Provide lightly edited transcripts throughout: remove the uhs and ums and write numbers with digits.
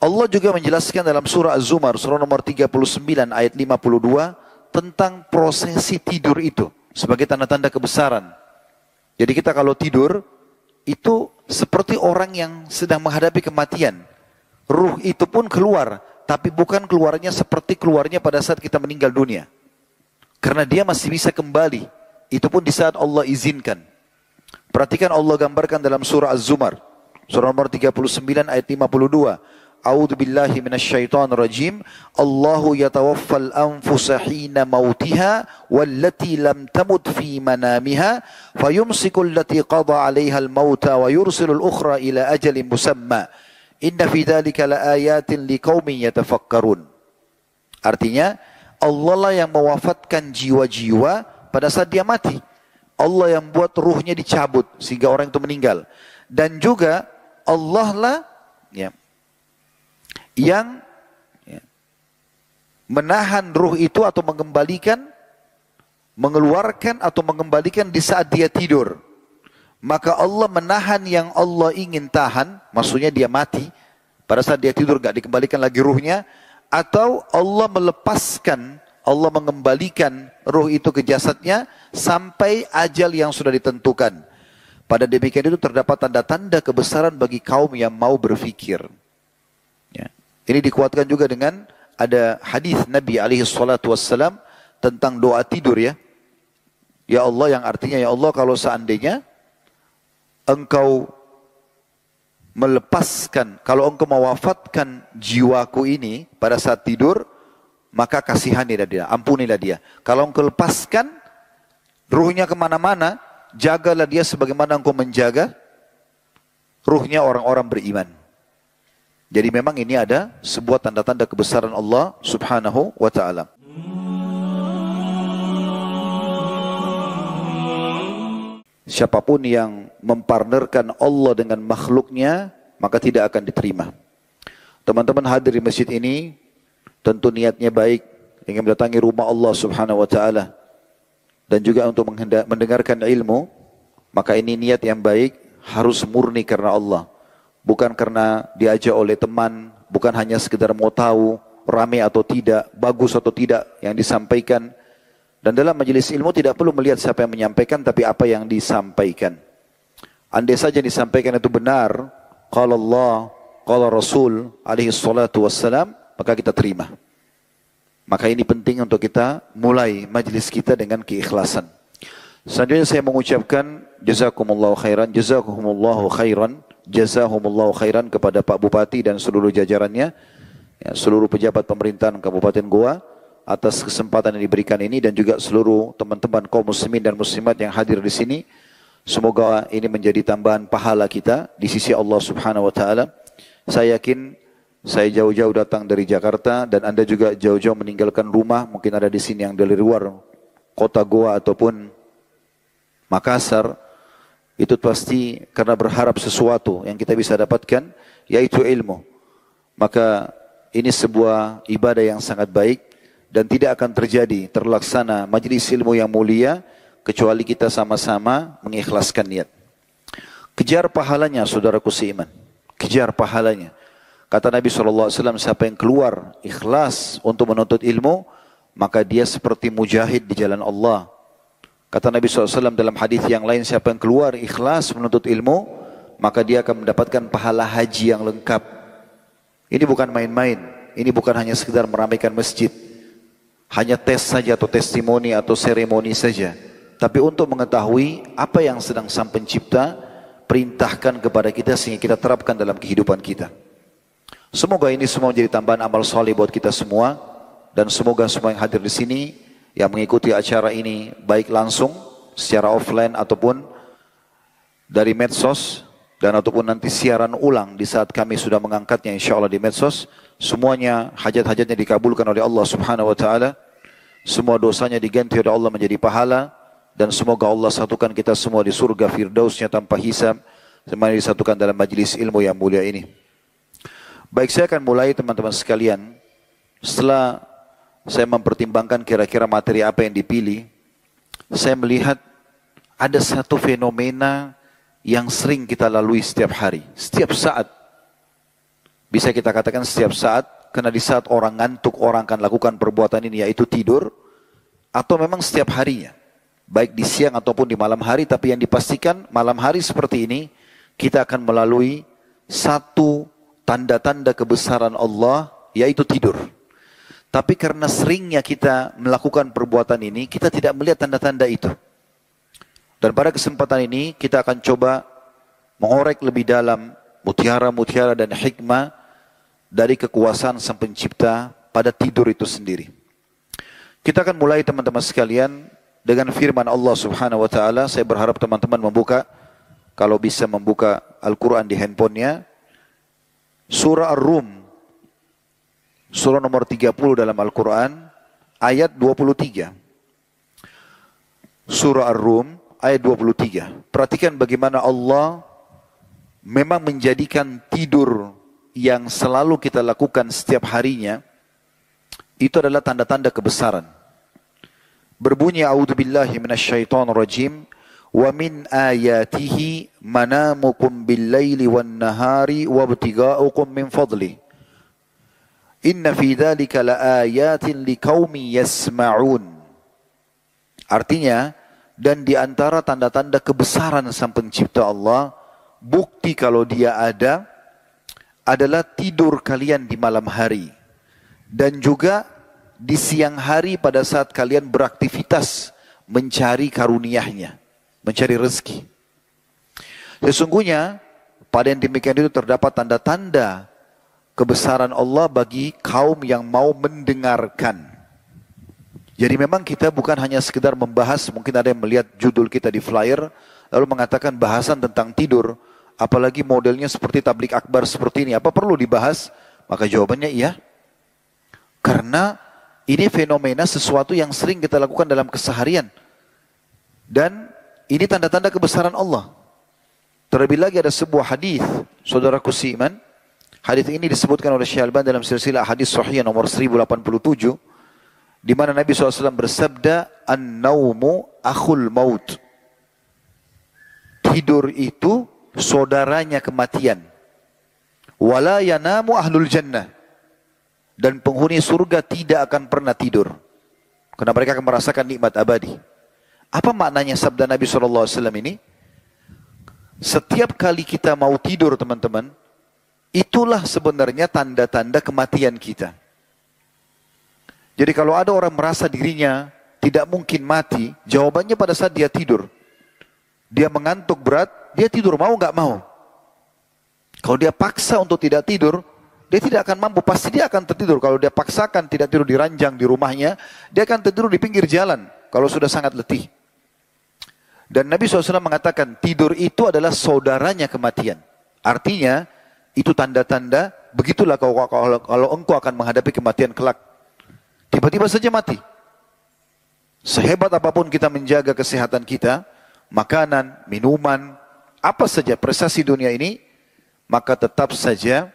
Allah juga menjelaskan dalam surah Az-Zumar, surah nomor 39 ayat 52 tentang prosesi tidur itu sebagai tanda-tanda kebesaran. Jadi kita kalau tidur itu seperti orang yang sedang menghadapi kematian. Ruh itu pun keluar, tapi bukan keluarnya seperti keluarnya pada saat kita meninggal dunia. Karena dia masih bisa kembali. Itu pun di saat Allah izinkan. Perhatikan Allah gambarkan dalam surah Az-Zumar, surah nomor 39 ayat 52. A'udzu billahi minasyaitonir rajim. Allahu yatawaffal anfusa hina mautiha wallati lam tamut fi manamiha fayumsikul lati qada 'alaiha al-mauta wa yursilul ukhra ila ajalin musamma. Inna fi dzalika laayatin liqaumin yatafakkarun. Artinya Allah lah yang mewafatkan jiwa-jiwa pada saat dia mati. Allah yang buat ruhnya dicabut sehingga orang itu meninggal. Dan juga Allah lah yang menahan ruh itu atau mengembalikan, mengeluarkan atau mengembalikan di saat dia tidur. Maka Allah menahan yang Allah ingin tahan, maksudnya dia mati, pada saat dia tidur gak dikembalikan lagi ruhnya, atau Allah melepaskan, Allah mengembalikan ruh itu ke jasadnya sampai ajal yang sudah ditentukan. Pada demikian itu terdapat tanda-tanda kebesaran bagi kaum yang mau berfikir. Ya. Ini dikuatkan juga dengan ada hadis Nabi SAW tentang doa tidur ya. Ya Allah, yang artinya ya Allah, kalau seandainya Engkau melepaskan, kalau Engkau mewafatkan jiwaku ini pada saat tidur, maka kasihanilah dia, ampunilah dia. Kalau Engkau lepaskan ruhnya kemana-mana, jagalah dia sebagaimana Engkau menjaga ruhnya orang-orang beriman. Jadi memang ini ada sebuah tanda-tanda kebesaran Allah Subhanahu wa ta'ala. Siapapun yang mempartnerkan Allah dengan makhluknya, maka tidak akan diterima. Teman-teman hadir di masjid ini, tentu niatnya baik, ingin mendatangi rumah Allah Subhanahu wa ta'ala, dan juga untuk mendengarkan ilmu, maka ini niat yang baik, harus murni karena Allah. Bukan karena diajak oleh teman, bukan hanya sekedar mau tahu, ramai atau tidak, bagus atau tidak yang disampaikan. Dan dalam majelis ilmu tidak perlu melihat siapa yang menyampaikan, tapi apa yang disampaikan. Andai saja disampaikan itu benar, qala Allah, qala Rasul alaihi salatu wassalam, maka kita terima. Maka ini penting untuk kita mulai majelis kita dengan keikhlasan. Selanjutnya saya mengucapkan jazakumullahu khairan, jazakumullahu khairan, jazahumullahu khairan kepada Pak Bupati dan seluruh jajarannya, ya, seluruh pejabat pemerintahan Kabupaten Goa atas kesempatan yang diberikan ini, dan juga seluruh teman-teman kaum muslimin dan muslimat yang hadir di sini. Semoga ini menjadi tambahan pahala kita di sisi Allah Subhanahu wa taala. Saya yakin saya jauh-jauh datang dari Jakarta dan Anda juga jauh-jauh meninggalkan rumah, mungkin ada di sini yang dari luar kota Goa ataupun Makassar. Itu pasti karena berharap sesuatu yang kita bisa dapatkan, yaitu ilmu. Maka ini sebuah ibadah yang sangat baik dan tidak akan terjadi terlaksana majelis ilmu yang mulia kecuali kita sama-sama mengikhlaskan niat. Kejar pahalanya saudaraku seiman, kejar pahalanya. Kata Nabi SAW, siapa yang keluar ikhlas untuk menuntut ilmu, maka dia seperti mujahid di jalan Allah. Kata Nabi SAW dalam hadis yang lain, siapa yang keluar ikhlas menuntut ilmu, maka dia akan mendapatkan pahala haji yang lengkap. Ini bukan main-main, ini bukan hanya sekedar meramaikan masjid, hanya tes saja atau testimoni atau seremoni saja. Tapi untuk mengetahui apa yang sedang Sang Pencipta perintahkan kepada kita sehingga kita terapkan dalam kehidupan kita. Semoga ini semua menjadi tambahan amal soleh buat kita semua, dan semoga semua yang hadir di sini yang mengikuti acara ini baik langsung secara offline ataupun dari medsos dan ataupun nanti siaran ulang di saat kami sudah mengangkatnya insyaallah di medsos, semuanya hajat-hajatnya dikabulkan oleh Allah Subhanahu wa taala, semua dosanya diganti oleh Allah menjadi pahala, dan semoga Allah satukan kita semua di surga firdausnya tanpa hisab, semuanya disatukan dalam majelis ilmu yang mulia ini. Baik, saya akan mulai teman-teman sekalian. Setelah saya mempertimbangkan kira-kira materi apa yang dipilih, saya melihat ada satu fenomena yang sering kita lalui setiap hari, setiap saat. bisa kita katakan setiap saat, karena di saat orang ngantuk, orang akan lakukan perbuatan ini, yaitu tidur, atau memang setiap harinya, baik di siang ataupun di malam hari, tapi yang dipastikan malam hari seperti ini, kita akan melalui satu tanda-tanda kebesaran Allah, yaitu tidur. Tapi karena seringnya kita melakukan perbuatan ini, kita tidak melihat tanda-tanda itu. Dan pada kesempatan ini, kita akan coba mengorek lebih dalam mutiara-mutiara dan hikmah dari kekuasaan Sang Pencipta pada tidur itu sendiri. Kita akan mulai teman-teman sekalian dengan firman Allah Subhanahu wa taala. Saya berharap teman-teman membuka, kalau bisa membuka Al-Qur'an di handphonenya, surah Ar-Rum, surah nomor 30 dalam Al-Qur'an, ayat 23. Surah Ar-Rum ayat 23. Perhatikan bagaimana Allah memang menjadikan tidur yang selalu kita lakukan setiap harinya, itu adalah tanda-tanda kebesaran. Berbunyi, a'udzubillahi minasyaitonirrajim, wa min ayatihi manamukum bil-laili wan-nahari wabtiga'ukum min fadli. Inna fi dzalika laayatin liqaumin yasma'un. Artinya, dan di antara tanda-tanda kebesaran Sang Pencipta Allah, bukti kalau Dia ada, adalah tidur kalian di malam hari. Dan juga di siang hari pada saat kalian beraktivitas mencari karunia-Nya, mencari rezeki. Sesungguhnya pada yang demikian itu terdapat tanda-tanda kebesaran Allah bagi kaum yang mau mendengarkan. Jadi memang kita bukan hanya sekedar membahas, mungkin ada yang melihat judul kita di flyer, lalu mengatakan bahasan tentang tidur, apalagi modelnya seperti tablik akbar seperti ini, apa perlu dibahas? Maka jawabannya iya. Karena ini fenomena sesuatu yang sering kita lakukan dalam keseharian. Dan ini tanda-tanda kebesaran Allah. Terlebih lagi ada sebuah hadis, saudaraku seiman. Hadis ini disebutkan oleh Syekh Al-Albani dalam silsilah hadis sahih nomor 1087, di mana Nabi SAW bersabda, "An-naumu akhul maut." Tidur itu saudaranya kematian. Wala yanamu ahlul jannah. Dan penghuni surga tidak akan pernah tidur, karena mereka akan merasakan nikmat abadi. Apa maknanya sabda Nabi SAW ini? Setiap kali kita mau tidur teman-teman, itulah sebenarnya tanda-tanda kematian kita. Jadi kalau ada orang merasa dirinya tidak mungkin mati, jawabannya pada saat dia tidur. Dia mengantuk berat, dia tidur, mau nggak mau. Kalau dia paksa untuk tidak tidur, dia tidak akan mampu, pasti dia akan tertidur. Kalau dia paksakan tidak tidur di ranjang di rumahnya, dia akan tertidur di pinggir jalan kalau sudah sangat letih. Dan Nabi SAW mengatakan tidur itu adalah saudaranya kematian. Artinya itu tanda-tanda, begitulah kalau engkau akan menghadapi kematian kelak. Tiba-tiba saja mati. Sehebat apapun kita menjaga kesehatan kita, makanan, minuman, apa saja prestasi dunia ini, maka tetap saja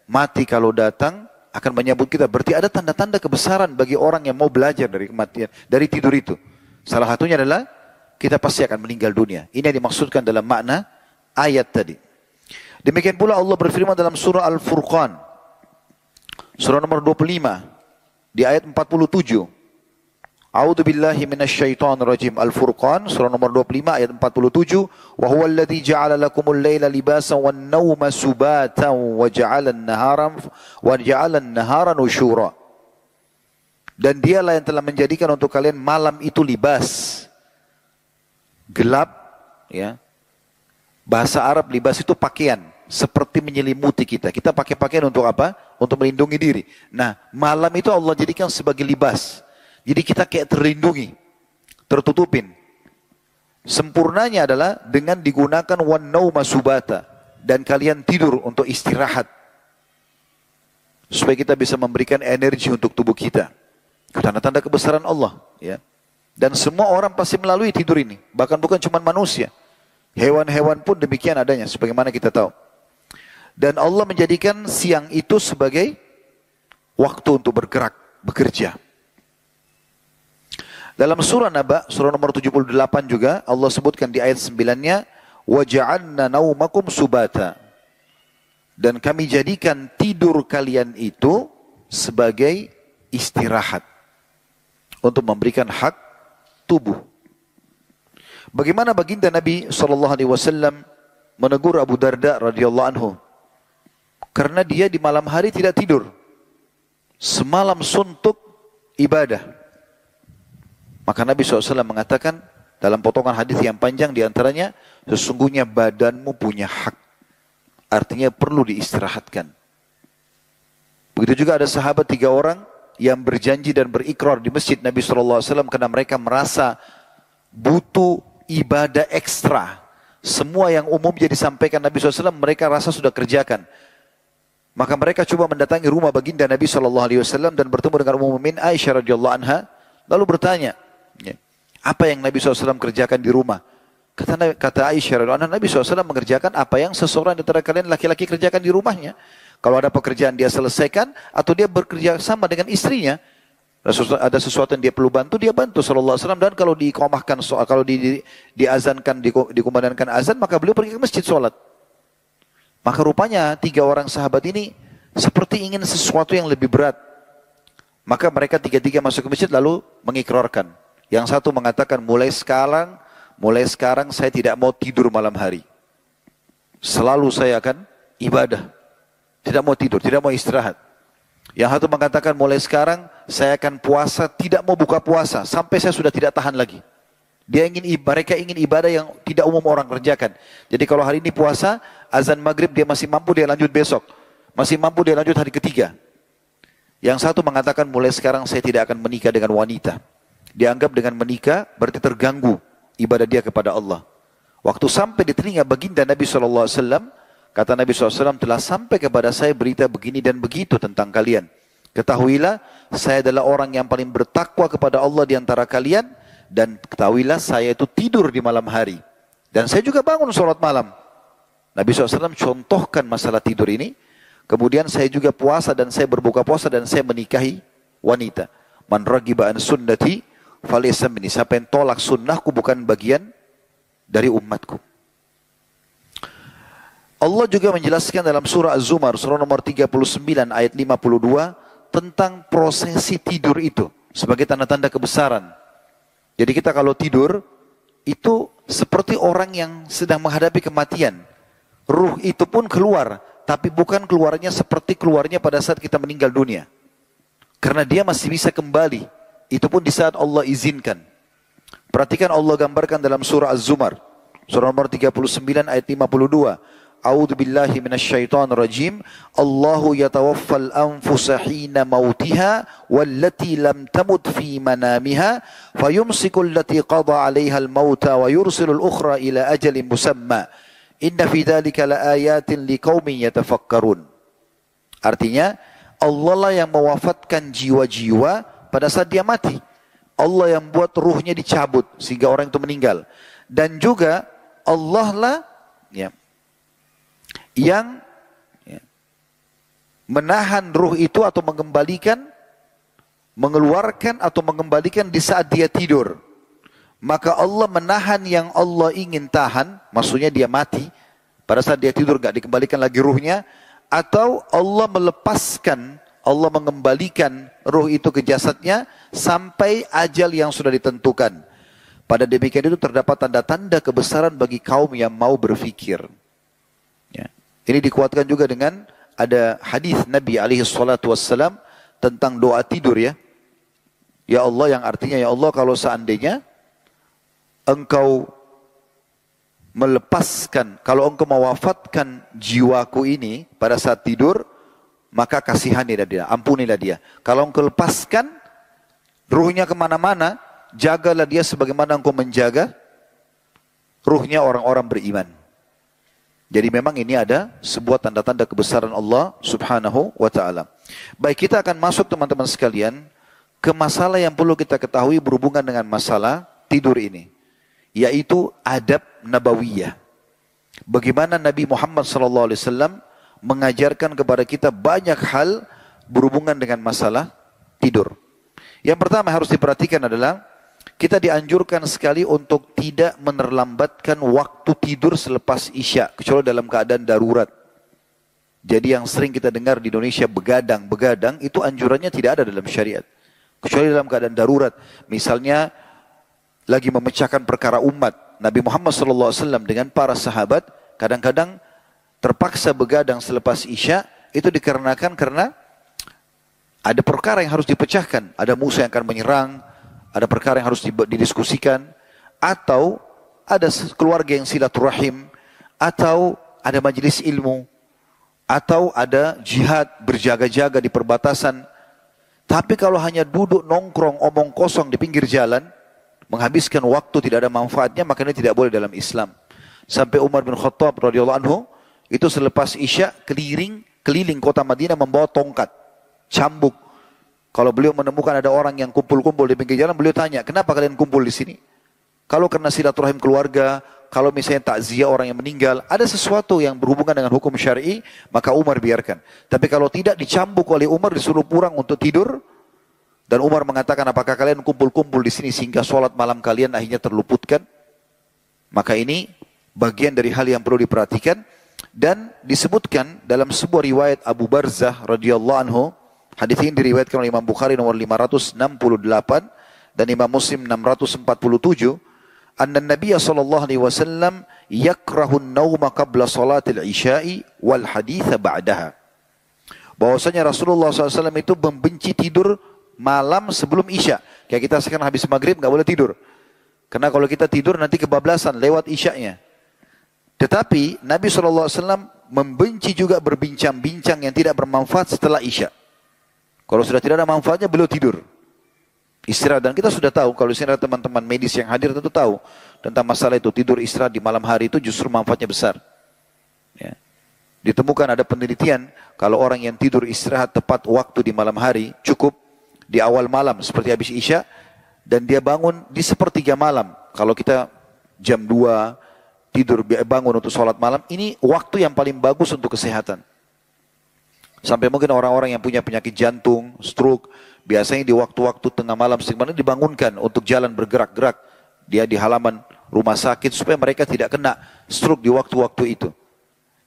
mati kalau datang akan menyambut kita. Berarti ada tanda-tanda kebesaran bagi orang yang mau belajar dari kematian, dari tidur itu. Salah satunya adalah kita pasti akan meninggal dunia. Ini yang dimaksudkan dalam makna ayat tadi. Demikian pula Allah berfirman dalam surah Al-Furqan, surah nomor 25, di ayat 47. A'udzu billahi minasyaitonir rajim. Al-Furqan surah nomor 25 ayat 47, wa huwal ladzi ja'ala lakumul laila libasan wan nauma subatan wa ja'ala an-nahara nusyura. Dan dialah yang telah menjadikan untuk kalian malam itu libas, gelap, ya. Bahasa Arab libas itu pakaian, seperti menyelimuti kita. Kita pakai pakaian untuk apa? Untuk melindungi diri. Nah, malam itu Allah jadikan sebagai libas. Jadi kita kayak terlindungi, tertutupin. Sempurnanya adalah dengan digunakan wan nauma subata, dan kalian tidur untuk istirahat, supaya kita bisa memberikan energi untuk tubuh kita. Tanda-tanda kebesaran Allah, ya. Dan semua orang pasti melalui tidur ini, bahkan bukan cuma manusia. Hewan-hewan pun demikian adanya, sebagaimana kita tahu. Dan Allah menjadikan siang itu sebagai waktu untuk bergerak, bekerja. Dalam surah Naba, surah nomor 78 juga, Allah sebutkan di ayat 9-nya, وَجَعَلْنَا نَوْمَكُمْ subata. Dan kami jadikan tidur kalian itu sebagai istirahat untuk memberikan hak tubuh. Bagaimana baginda Nabi SAW menegur Abu Darda radhiyallahu anhu? Karena dia di malam hari tidak tidur. Semalam suntuk ibadah. Maka Nabi SAW mengatakan dalam potongan hadis yang panjang diantaranya, sesungguhnya badanmu punya hak. Artinya perlu diistirahatkan. Begitu juga ada sahabat 3 orang yang berjanji dan berikrar di masjid Nabi SAW karena mereka merasa butuh ibadah ekstra. Semua yang umumnya disampaikan Nabi SAW mereka rasa sudah kerjakan. Maka mereka coba mendatangi rumah baginda Nabi SAW dan bertemu dengan Ummul Mukminin Aisyah radhiyallahu anha. Lalu bertanya, apa yang Nabi SAW kerjakan di rumah? Kata Aisyah radhiyallahu anha, Nabi SAW mengerjakan apa yang seseorang di antara kalian laki-laki kerjakan di rumahnya. Kalau ada pekerjaan dia selesaikan atau dia bekerja sama dengan istrinya. Ada sesuatu yang dia perlu bantu, dia bantu sallallahu alaihi wasallam. Dan kalau diiqamahkan, kalau diazankan, dikumandangkan azan, maka beliau pergi ke masjid sholat. Maka rupanya 3 orang sahabat ini seperti ingin sesuatu yang lebih berat. Maka mereka 3-3 masuk ke masjid lalu mengikrarkan. Yang satu mengatakan, mulai sekarang saya tidak mau tidur malam hari. Selalu saya akan ibadah. Tidak mau tidur, tidak mau istirahat. Yang satu mengatakan, mulai sekarang saya akan puasa, tidak mau buka puasa sampai saya sudah tidak tahan lagi. Mereka ingin ibadah yang tidak umum orang kerjakan. Jadi kalau hari ini puasa, azan maghrib dia masih mampu, dia lanjut besok. Masih mampu, dia lanjut hari ketiga. Yang satu mengatakan, mulai sekarang saya tidak akan menikah dengan wanita. Dianggap dengan menikah berarti terganggu ibadah dia kepada Allah. Waktu sampai di telinga baginda Nabi SAW, kata Nabi SAW, telah sampai kepada saya berita begini dan begitu tentang kalian. Ketahuilah, saya adalah orang yang paling bertakwa kepada Allah di antara kalian. Dan ketahuilah, saya itu tidur di malam hari. Dan saya juga bangun sholat malam. Nabi SAW contohkan masalah tidur ini. Kemudian saya juga puasa dan saya berbuka puasa dan saya menikahi wanita. Man ragiba an sunnati falaysa minni. Siapa yang tolak sunnahku bukan bagian dari umatku. Allah juga menjelaskan dalam surah Az-Zumar, surah nomor 39 ayat 52 tentang prosesi tidur itu sebagai tanda-tanda kebesaran. Jadi kita kalau tidur itu seperti orang yang sedang menghadapi kematian. Ruh itu pun keluar, tapi bukan keluarnya seperti keluarnya pada saat kita meninggal dunia. Karena dia masih bisa kembali. Itu pun di saat Allah izinkan. Perhatikan Allah gambarkan dalam surah Az-Zumar, surah nomor 39 ayat 52. A'udzu billahi minasyaitonir rajim. Allahu yatawaffal anfusa hina mautiha wallati lam tamut fi manamiha fayumsiku allati qada 'alaiha al-mauta wa yursilu al-ukhra ila ajalin musamma. Inna fi dzalika laayatin liqaumin yatafakkarun. Artinya Allah lah yang mewafatkan jiwa-jiwa pada saat dia mati. Allah yang buat ruhnya dicabut sehingga orang itu meninggal. Dan juga Allah lah yang menahan ruh itu atau mengeluarkan atau mengembalikan di saat dia tidur. Maka Allah menahan yang Allah ingin tahan, maksudnya dia mati, pada saat dia tidur gak dikembalikan lagi ruhnya, atau Allah melepaskan, Allah mengembalikan ruh itu ke jasadnya sampai ajal yang sudah ditentukan. Pada demikian itu terdapat tanda-tanda kebesaran bagi kaum yang mau berfikir. Ini dikuatkan juga dengan ada hadis Nabi SAW tentang doa tidur ya. Ya Allah, yang artinya, ya Allah, kalau seandainya Engkau melepaskan, kalau Engkau mewafatkan jiwaku ini pada saat tidur, maka kasihanilah dia, ampunilah dia. Kalau Engkau lepaskan ruhnya kemana-mana, jagalah dia sebagaimana Engkau menjaga ruhnya orang-orang beriman. Jadi memang ini ada sebuah tanda-tanda kebesaran Allah subhanahu wa ta'ala. Baik, kita akan masuk teman-teman sekalian ke masalah yang perlu kita ketahui berhubungan dengan masalah tidur ini. Yaitu adab nabawiyah. Bagaimana Nabi Muhammad SAW mengajarkan kepada kita banyak hal berhubungan dengan masalah tidur. Yang pertama harus diperhatikan adalah kita dianjurkan sekali untuk tidak menerlambatkan waktu tidur selepas isya, kecuali dalam keadaan darurat. Jadi yang sering kita dengar di Indonesia begadang itu anjurannya tidak ada dalam syariat. Kecuali dalam keadaan darurat. Misalnya lagi memecahkan perkara umat. Nabi Muhammad SAW dengan para sahabat kadang-kadang terpaksa begadang selepas Isya. Itu dikarenakan karena ada perkara yang harus dipecahkan. Ada musuh yang akan menyerang. Ada perkara yang harus didiskusikan. Atau ada keluarga yang silaturahim. Atau ada majelis ilmu. Atau ada jihad berjaga-jaga di perbatasan. Tapi kalau hanya duduk nongkrong omong kosong di pinggir jalan, menghabiskan waktu tidak ada manfaatnya, maka ini tidak boleh dalam Islam. Sampai Umar bin Khattab radhiyallahu anhu itu selepas Isya keliling kota Madinah membawa tongkat, cambuk. Kalau beliau menemukan ada orang yang kumpul-kumpul di pinggir jalan, beliau tanya, "Kenapa kalian kumpul di sini?" Kalau karena silaturahim keluarga, kalau misalnya takziah orang yang meninggal, ada sesuatu yang berhubungan dengan hukum syar'i, maka Umar biarkan. Tapi kalau tidak, dicambuk oleh Umar, disuruh pulang untuk tidur. Dan Umar mengatakan, apakah kalian kumpul-kumpul di sini sehingga sholat malam kalian akhirnya terluputkan? Maka ini bagian dari hal yang perlu diperhatikan. Dan disebutkan dalam sebuah riwayat Abu Barzah radhiyallahu anhu, hadis ini diriwayatkan oleh Imam Bukhari nomor 568 dan Imam Muslim 647. Anna Nabi sallallahu alaihi wasallam yakrahu an-nauma qabla salatil isya'i wal haditha ba'daha. Bahwasanya Rasulullah SAW itu membenci tidur malam sebelum Isya. Kayak kita sekarang habis maghrib nggak boleh tidur. Karena kalau kita tidur nanti kebablasan lewat Isya'nya. Tetapi Nabi SAW membenci juga berbincang-bincang yang tidak bermanfaat setelah Isya. Kalau sudah tidak ada manfaatnya beliau tidur. Istirahat, dan kita sudah tahu kalau istirahat teman-teman medis yang hadir tentu tahu tentang masalah itu. Tidur istirahat di malam hari itu justru manfaatnya besar. Ya. Ditemukan ada penelitian kalau orang yang tidur istirahat tepat waktu di malam hari cukup di awal malam seperti habis Isya dan dia bangun di sepertiga malam. Kalau kita jam 2 tidur bangun untuk sholat malam, ini waktu yang paling bagus untuk kesehatan. Sampai mungkin orang-orang yang punya penyakit jantung, stroke, biasanya di waktu-waktu tengah malam sebenarnya dibangunkan untuk jalan bergerak-gerak. Dia di halaman rumah sakit supaya mereka tidak kena stroke di waktu-waktu itu.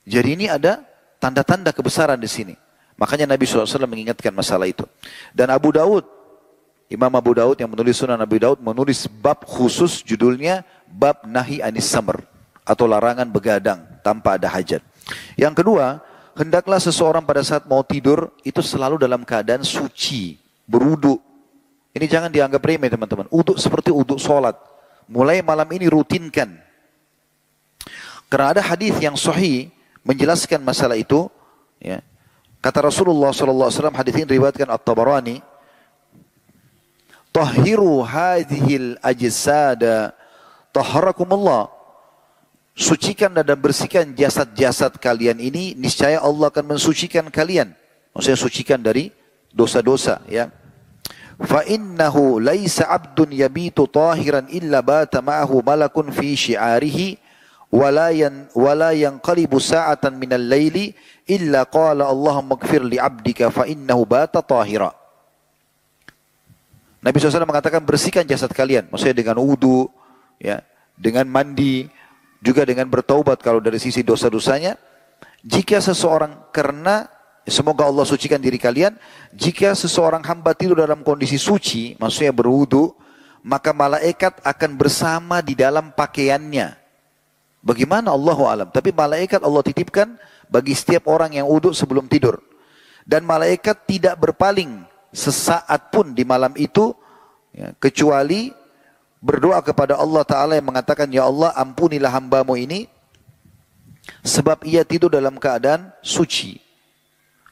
Jadi ini ada tanda-tanda kebesaran di sini. Makanya Nabi SAW mengingatkan masalah itu. Dan Abu Daud, Imam Abu Daud yang menulis Sunan Abu Daud menulis bab khusus judulnya Bab Nahi Anis Samr atau larangan begadang tanpa ada hajat. Yang kedua, hendaklah seseorang pada saat mau tidur itu selalu dalam keadaan suci, berwudu. Ini jangan dianggap remeh teman-teman. Wudu seperti wudu sholat. Mulai malam ini rutinkan. Karena ada hadis yang sahih menjelaskan masalah itu. Ya. Kata Rasulullah SAW, hadis ini diriwayatkan At-Tabarani, "Tahhiru hadhil ajsada tahharakumullah." Sucikan dan bersihkan jasad-jasad kalian ini, niscaya Allah akan mensucikan kalian. Maksudnya sucikan dari dosa-dosa, ya. Fa innahu laisa 'abdun yabitu tahiran illa bata ma'ahu malakun fi syi'arihi wala yanqalibu sa'atan minal laili illa qala Allahumma ighfir li 'abdika fa innahu bata tahira. Nabi SAW mengatakan bersihkan jasad kalian, maksudnya dengan wudu, ya, dengan mandi, juga dengan bertaubat kalau dari sisi dosa-dosanya. Jika seseorang semoga Allah sucikan diri kalian, jika seseorang hamba tidur dalam kondisi suci, maksudnya berwudu, maka malaikat akan bersama di dalam pakaiannya. Bagaimana Allahu alam, tapi malaikat Allah titipkan bagi setiap orang yang wudu sebelum tidur. Dan malaikat tidak berpaling sesaat pun di malam itu, ya, kecuali berdoa kepada Allah Ta'ala yang mengatakan, "Ya Allah, ampunilah hambamu ini sebab ia tidur dalam keadaan suci."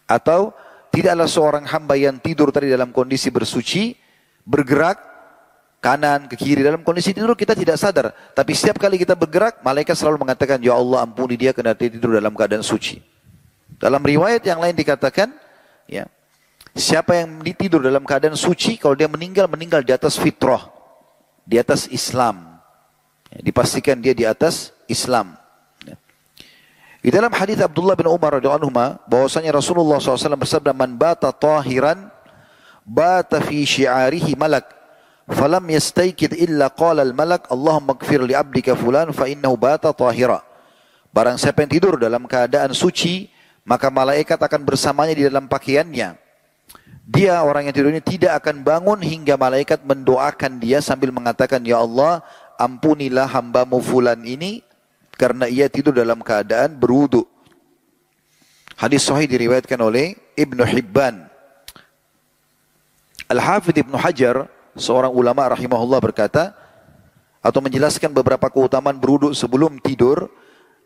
Atau tidaklah seorang hamba yang tidur tadi dalam kondisi bersuci, bergerak kanan ke kiri dalam kondisi tidur kita tidak sadar. Tapi setiap kali kita bergerak, malaikat selalu mengatakan, "Ya Allah, ampuni dia karena dia tidur dalam keadaan suci." Dalam riwayat yang lain dikatakan, ya, siapa yang tidur dalam keadaan suci, kalau dia meninggal di atas fitrah, di atas Islam. Ya, dipastikan dia di atas Islam. Ya. Di dalam hadis Abdullah bin Umar radhiyallahu anhu bahwasanya Rasulullah SAW bersabda, "Man bata tahiran bata fi syi'arihi malak falam yastaykid illa qala al-malak Allahumma ighfir li 'abdika fulan fa innahu bata tahira." Barang siapa yang tidur dalam keadaan suci, maka malaikat akan bersamanya di dalam pakaiannya. Dia orang yang tidur ini tidak akan bangun hingga malaikat mendoakan dia sambil mengatakan, ya Allah, ampunilah hambamu fulan ini karena ia tidur dalam keadaan berwudu. Hadis sahih diriwayatkan oleh Ibnu Hibban. Al-Hafidh Ibnu Hajar, seorang ulama rahimahullah, berkata atau menjelaskan beberapa keutamaan berwudu sebelum tidur.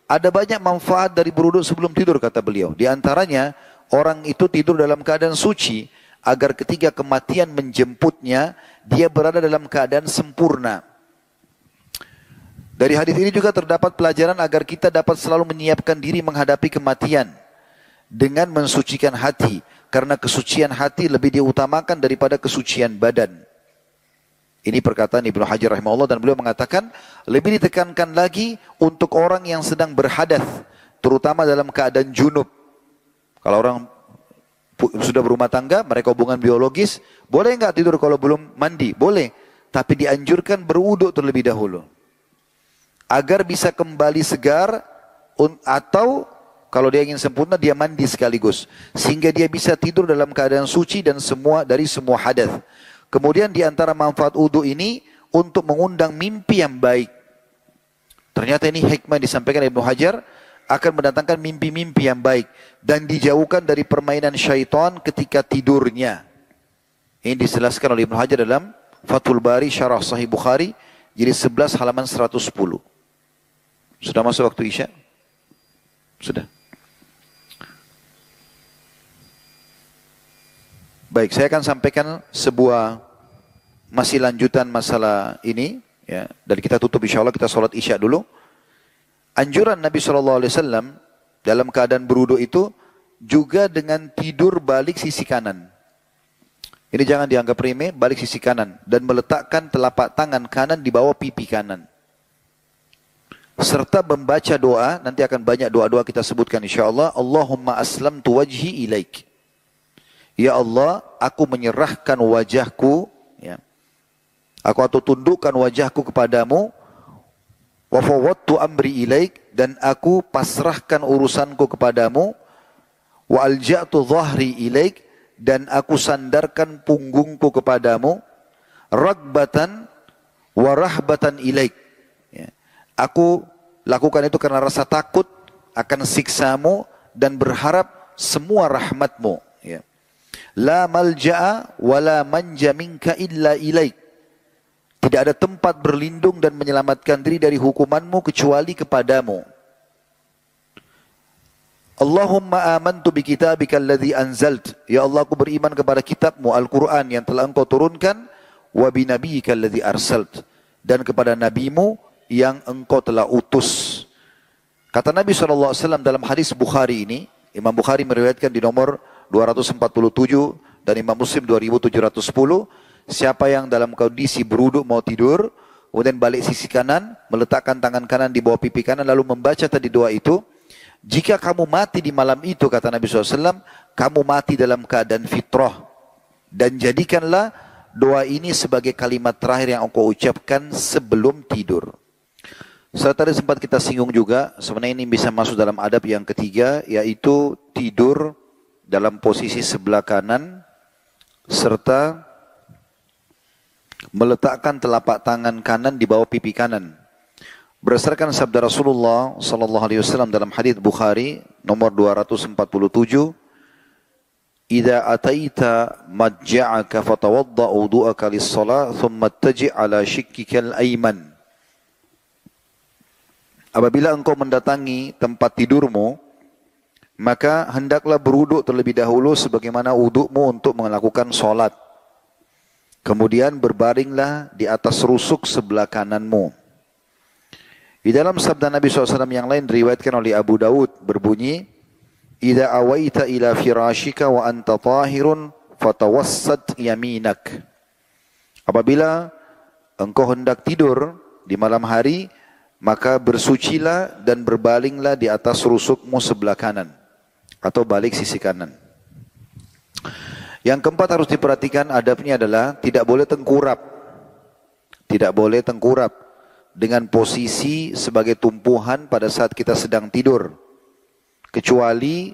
Ada banyak manfaat dari berwudu sebelum tidur, kata beliau. Di antaranya, orang itu tidur dalam keadaan suci agar ketika kematian menjemputnya, dia berada dalam keadaan sempurna. Dari hadis ini juga terdapat pelajaran agar kita dapat selalu menyiapkan diri menghadapi kematian dengan mensucikan hati, karena kesucian hati lebih diutamakan daripada kesucian badan. Ini perkataan Ibnu Hajar rahimahullah, dan beliau mengatakan lebih ditekankan lagi untuk orang yang sedang berhadath, terutama dalam keadaan junub. Kalau orang sudah berumah tangga, mereka hubungan biologis, boleh nggak tidur kalau belum mandi? Boleh, tapi dianjurkan berwudu terlebih dahulu agar bisa kembali segar, atau kalau dia ingin sempurna, dia mandi sekaligus sehingga dia bisa tidur dalam keadaan suci dan dari semua hadath. Kemudian di antara manfaat wudu ini untuk mengundang mimpi yang baik. Ternyata ini hikmah yang disampaikan Ibnu Hajar, akan mendatangkan mimpi-mimpi yang baik dan dijauhkan dari permainan syaitan ketika tidurnya. Ini dijelaskan oleh Ibnu Hajar dalam Fathul Bari Syarah Sahih Bukhari, jadi 11 halaman 110. Sudah masuk waktu Isya? Sudah. Baik, saya akan sampaikan sebuah masih lanjutan masalah ini, ya. Dan kita tutup insya Allah, kita sholat Isya dulu. Anjuran Nabi SAW dalam keadaan berwudu itu juga dengan tidur balik sisi kanan. Ini jangan dianggap remeh, balik sisi kanan dan meletakkan telapak tangan kanan di bawah pipi kanan. Serta membaca doa, nanti akan banyak doa-doa kita sebutkan insyaAllah. Allahumma aslamtu wajhi ilaik. Ya Allah, aku menyerahkan wajahku, ya. Atau tundukkan wajahku kepadamu. Wa fawwadtu amri ilaik, dan aku pasrahkan urusanku kepadamu. Wa alja'tu dhahri ilaik, dan aku sandarkan punggungku kepadamu. Ragbatan wa rahbatan ilaik. Ya. Aku lakukan itu karena rasa takut akan siksamu dan berharap semua rahmatmu. Ya. La malja'a wa la manja minka illa ilaik. Tidak ada tempat berlindung dan menyelamatkan diri dari hukumanmu kecuali kepadamu. Allahumma amantu bi kitabika alladhi anzalt. Ya Allah, aku beriman kepada kitabmu Al-Quran yang telah engkau turunkan. Wa bi nabiyyika alladhi arsalt. Dan kepada nabimu yang engkau telah utus. Kata Nabi SAW dalam hadis Bukhari ini, Imam Bukhari meriwayatkan di nomor 247 dan Imam Muslim 2710, siapa yang dalam kondisi berwudu mau tidur, kemudian balik sisi kanan, meletakkan tangan kanan di bawah pipi kanan, lalu membaca tadi doa itu, jika kamu mati di malam itu, kata Nabi SAW, kamu mati dalam keadaan fitrah. Dan jadikanlah doa ini sebagai kalimat terakhir yang engkau ucapkan sebelum tidur. Setelah tadi sempat kita singgung juga, sebenarnya ini bisa masuk dalam adab yang ketiga, yaitu tidur dalam posisi sebelah kanan, serta meletakkan telapak tangan kanan di bawah pipi kanan. Berdasarkan sabda Rasulullah SAW dalam hadis Bukhari nomor 247, "Idza ataita madja'aka fatawadda wudu'aka lis-shalah, thumma taji' ala shikkika al-ayman." Apabila engkau mendatangi tempat tidurmu, maka hendaklah berwudu terlebih dahulu sebagaimana wudukmu untuk melakukan sholat. Kemudian berbaringlah di atas rusuk sebelah kananmu. Di dalam sabda Nabi SAW yang lain diriwayatkan oleh Abu Dawud berbunyi, "Idza awaita ila firashika wa anta tahirun fatawassat yaminak." Apabila engkau hendak tidur di malam hari, maka bersucilah dan berbalinglah di atas rusukmu sebelah kanan atau balik sisi kanan. Yang keempat harus diperhatikan adabnya adalah tidak boleh tengkurap. Tidak boleh tengkurap dengan posisi sebagai tumpuhan pada saat kita sedang tidur. Kecuali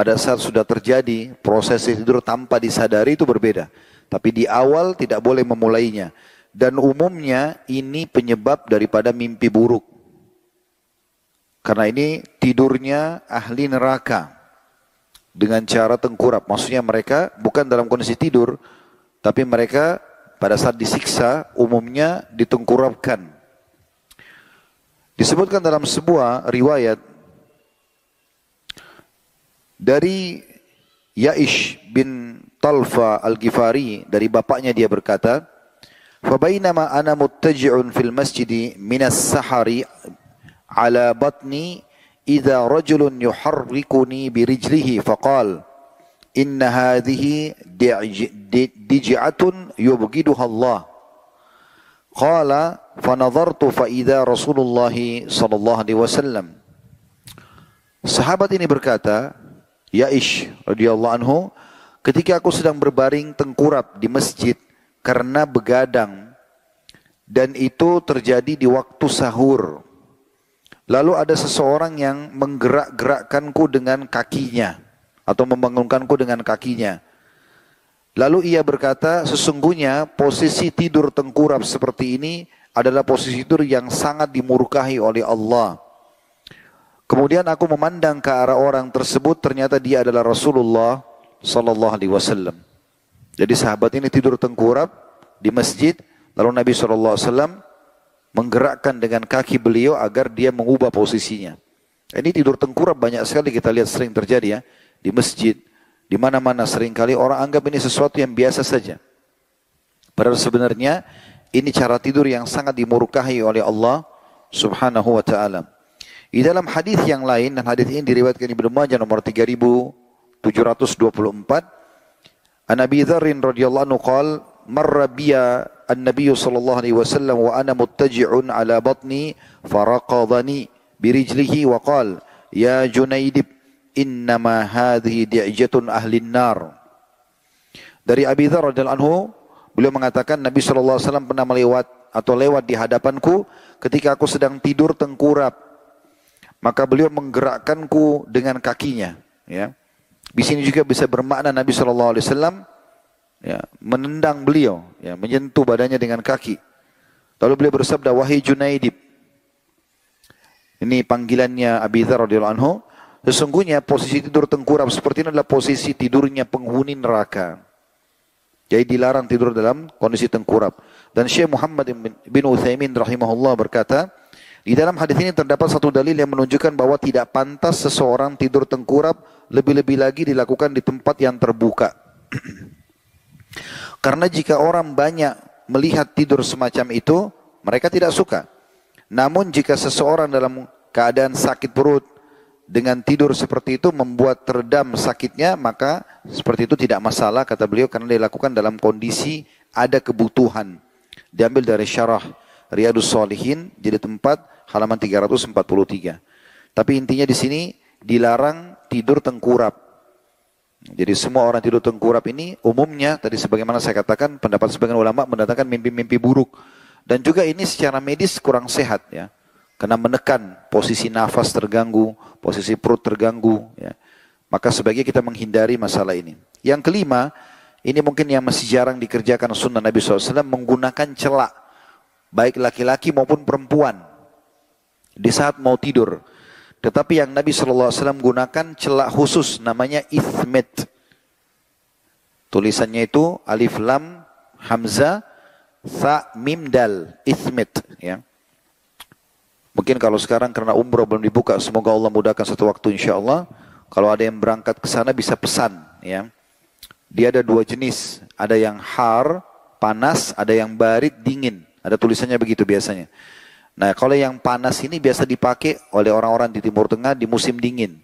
pada saat sudah terjadi proses tidur tanpa disadari itu berbeda. Tapi di awal tidak boleh memulainya. Dan umumnya ini penyebab daripada mimpi buruk. Karena ini tidurnya ahli neraka dengan cara tengkurap. Maksudnya mereka bukan dalam kondisi tidur, tapi mereka pada saat disiksa umumnya ditengkurapkan. Disebutkan dalam sebuah riwayat dari Ya'ish bin Talfa Al-Ghifari, dari bapaknya dia berkata, "Fabainama ana muttaji'un fil masjidi minas sahari ala batni idza rajulun yuharrikuni birijlihi faqal inna hadhihi dij'atun yubghiduha Allah." Qala fanadhartu fa idza Rasulullah sallallahu alaihi wasallam. Sahabat ini berkata, Ya'ish radhiyallahu anhu, ketika aku sedang berbaring tengkurap di masjid karena begadang, dan itu terjadi di waktu sahur. Lalu ada seseorang yang menggerak-gerakkanku dengan kakinya atau membangunkanku dengan kakinya. Lalu ia berkata, sesungguhnya posisi tidur tengkurap seperti ini adalah posisi tidur yang sangat dimurkahi oleh Allah. Kemudian aku memandang ke arah orang tersebut, ternyata dia adalah Rasulullah sallallahu alaihi wasallam. Jadi sahabat ini tidur tengkurap di masjid, lalu Nabi sallallahu alaihi wasallam menggerakkan dengan kaki beliau agar dia mengubah posisinya. Ini tidur tengkurap banyak sekali kita lihat sering terjadi ya, di masjid, di mana-mana seringkali orang anggap ini sesuatu yang biasa saja. Padahal sebenarnya ini cara tidur yang sangat dimurkahi oleh Allah Subhanahu wa taala. Di dalam hadis yang lain, dan hadis ini diriwayatkan Ibnu Majah nomor 3724, An Abi Dzarrin radhiyallahu anhu qala marra biya an-nabiy sallallahu alaihi wasallam wa ana muttaji'un ala batni faraqadani birijlihi wa qala ya Junaidib innama hadhihi di'jatun ahli nar. Dari Abi Dzar radhiyallahu anhu, beliau mengatakan Nabi sallallahu alaihi wasallam pernah lewat di hadapanku ketika aku sedang tidur tengkurap. Maka beliau menggerakkanku dengan kakinya. Ya. Di sini juga bisa bermakna Nabi SAW ya, menendang beliau, ya, menyentuh badannya dengan kaki. Lalu beliau bersabda, wahai Junaidib. Ini panggilannya Abi Dzar radhiyallahu anhu. Sesungguhnya posisi tidur tengkurap seperti ini adalah posisi tidurnya penghuni neraka. Jadi dilarang tidur dalam kondisi tengkurap. Dan Syekh Muhammad bin Utsaimin rahimahullah berkata, di dalam hadis ini terdapat satu dalil yang menunjukkan bahwa tidak pantas seseorang tidur tengkurap, lebih-lebih lagi dilakukan di tempat yang terbuka. Karena jika orang banyak melihat tidur semacam itu, mereka tidak suka. Namun jika seseorang dalam keadaan sakit perut dengan tidur seperti itu membuat teredam sakitnya, maka seperti itu tidak masalah, kata beliau, karena dilakukan dalam kondisi ada kebutuhan. Diambil dari syarah Riyadhus Shalihin, jadi tempat halaman 343. Tapi intinya di sini dilarang tidur tengkurap. Jadi semua orang tidur tengkurap ini umumnya tadi sebagaimana saya katakan, pendapat sebagian ulama mendatangkan mimpi-mimpi buruk, dan juga ini secara medis kurang sehat ya. Karena menekan posisi nafas terganggu, posisi perut terganggu ya. Maka sebaiknya kita menghindari masalah ini. Yang kelima, ini mungkin yang masih jarang dikerjakan sunnah Nabi SAW, menggunakan celak baik laki-laki maupun perempuan di saat mau tidur. Tetapi yang Nabi SAW gunakan celak khusus namanya ithmit. Tulisannya itu alif lam hamzah tha mim dal, ithmit ya. Mungkin kalau sekarang karena umroh belum dibuka, semoga Allah mudahkan satu waktu insyaallah. Kalau ada yang berangkat ke sana bisa pesan ya. Dia ada dua jenis, ada yang har, panas, ada yang barid, dingin. Ada tulisannya begitu biasanya. Nah, kalau yang panas ini biasa dipakai oleh orang-orang di Timur Tengah di musim dingin.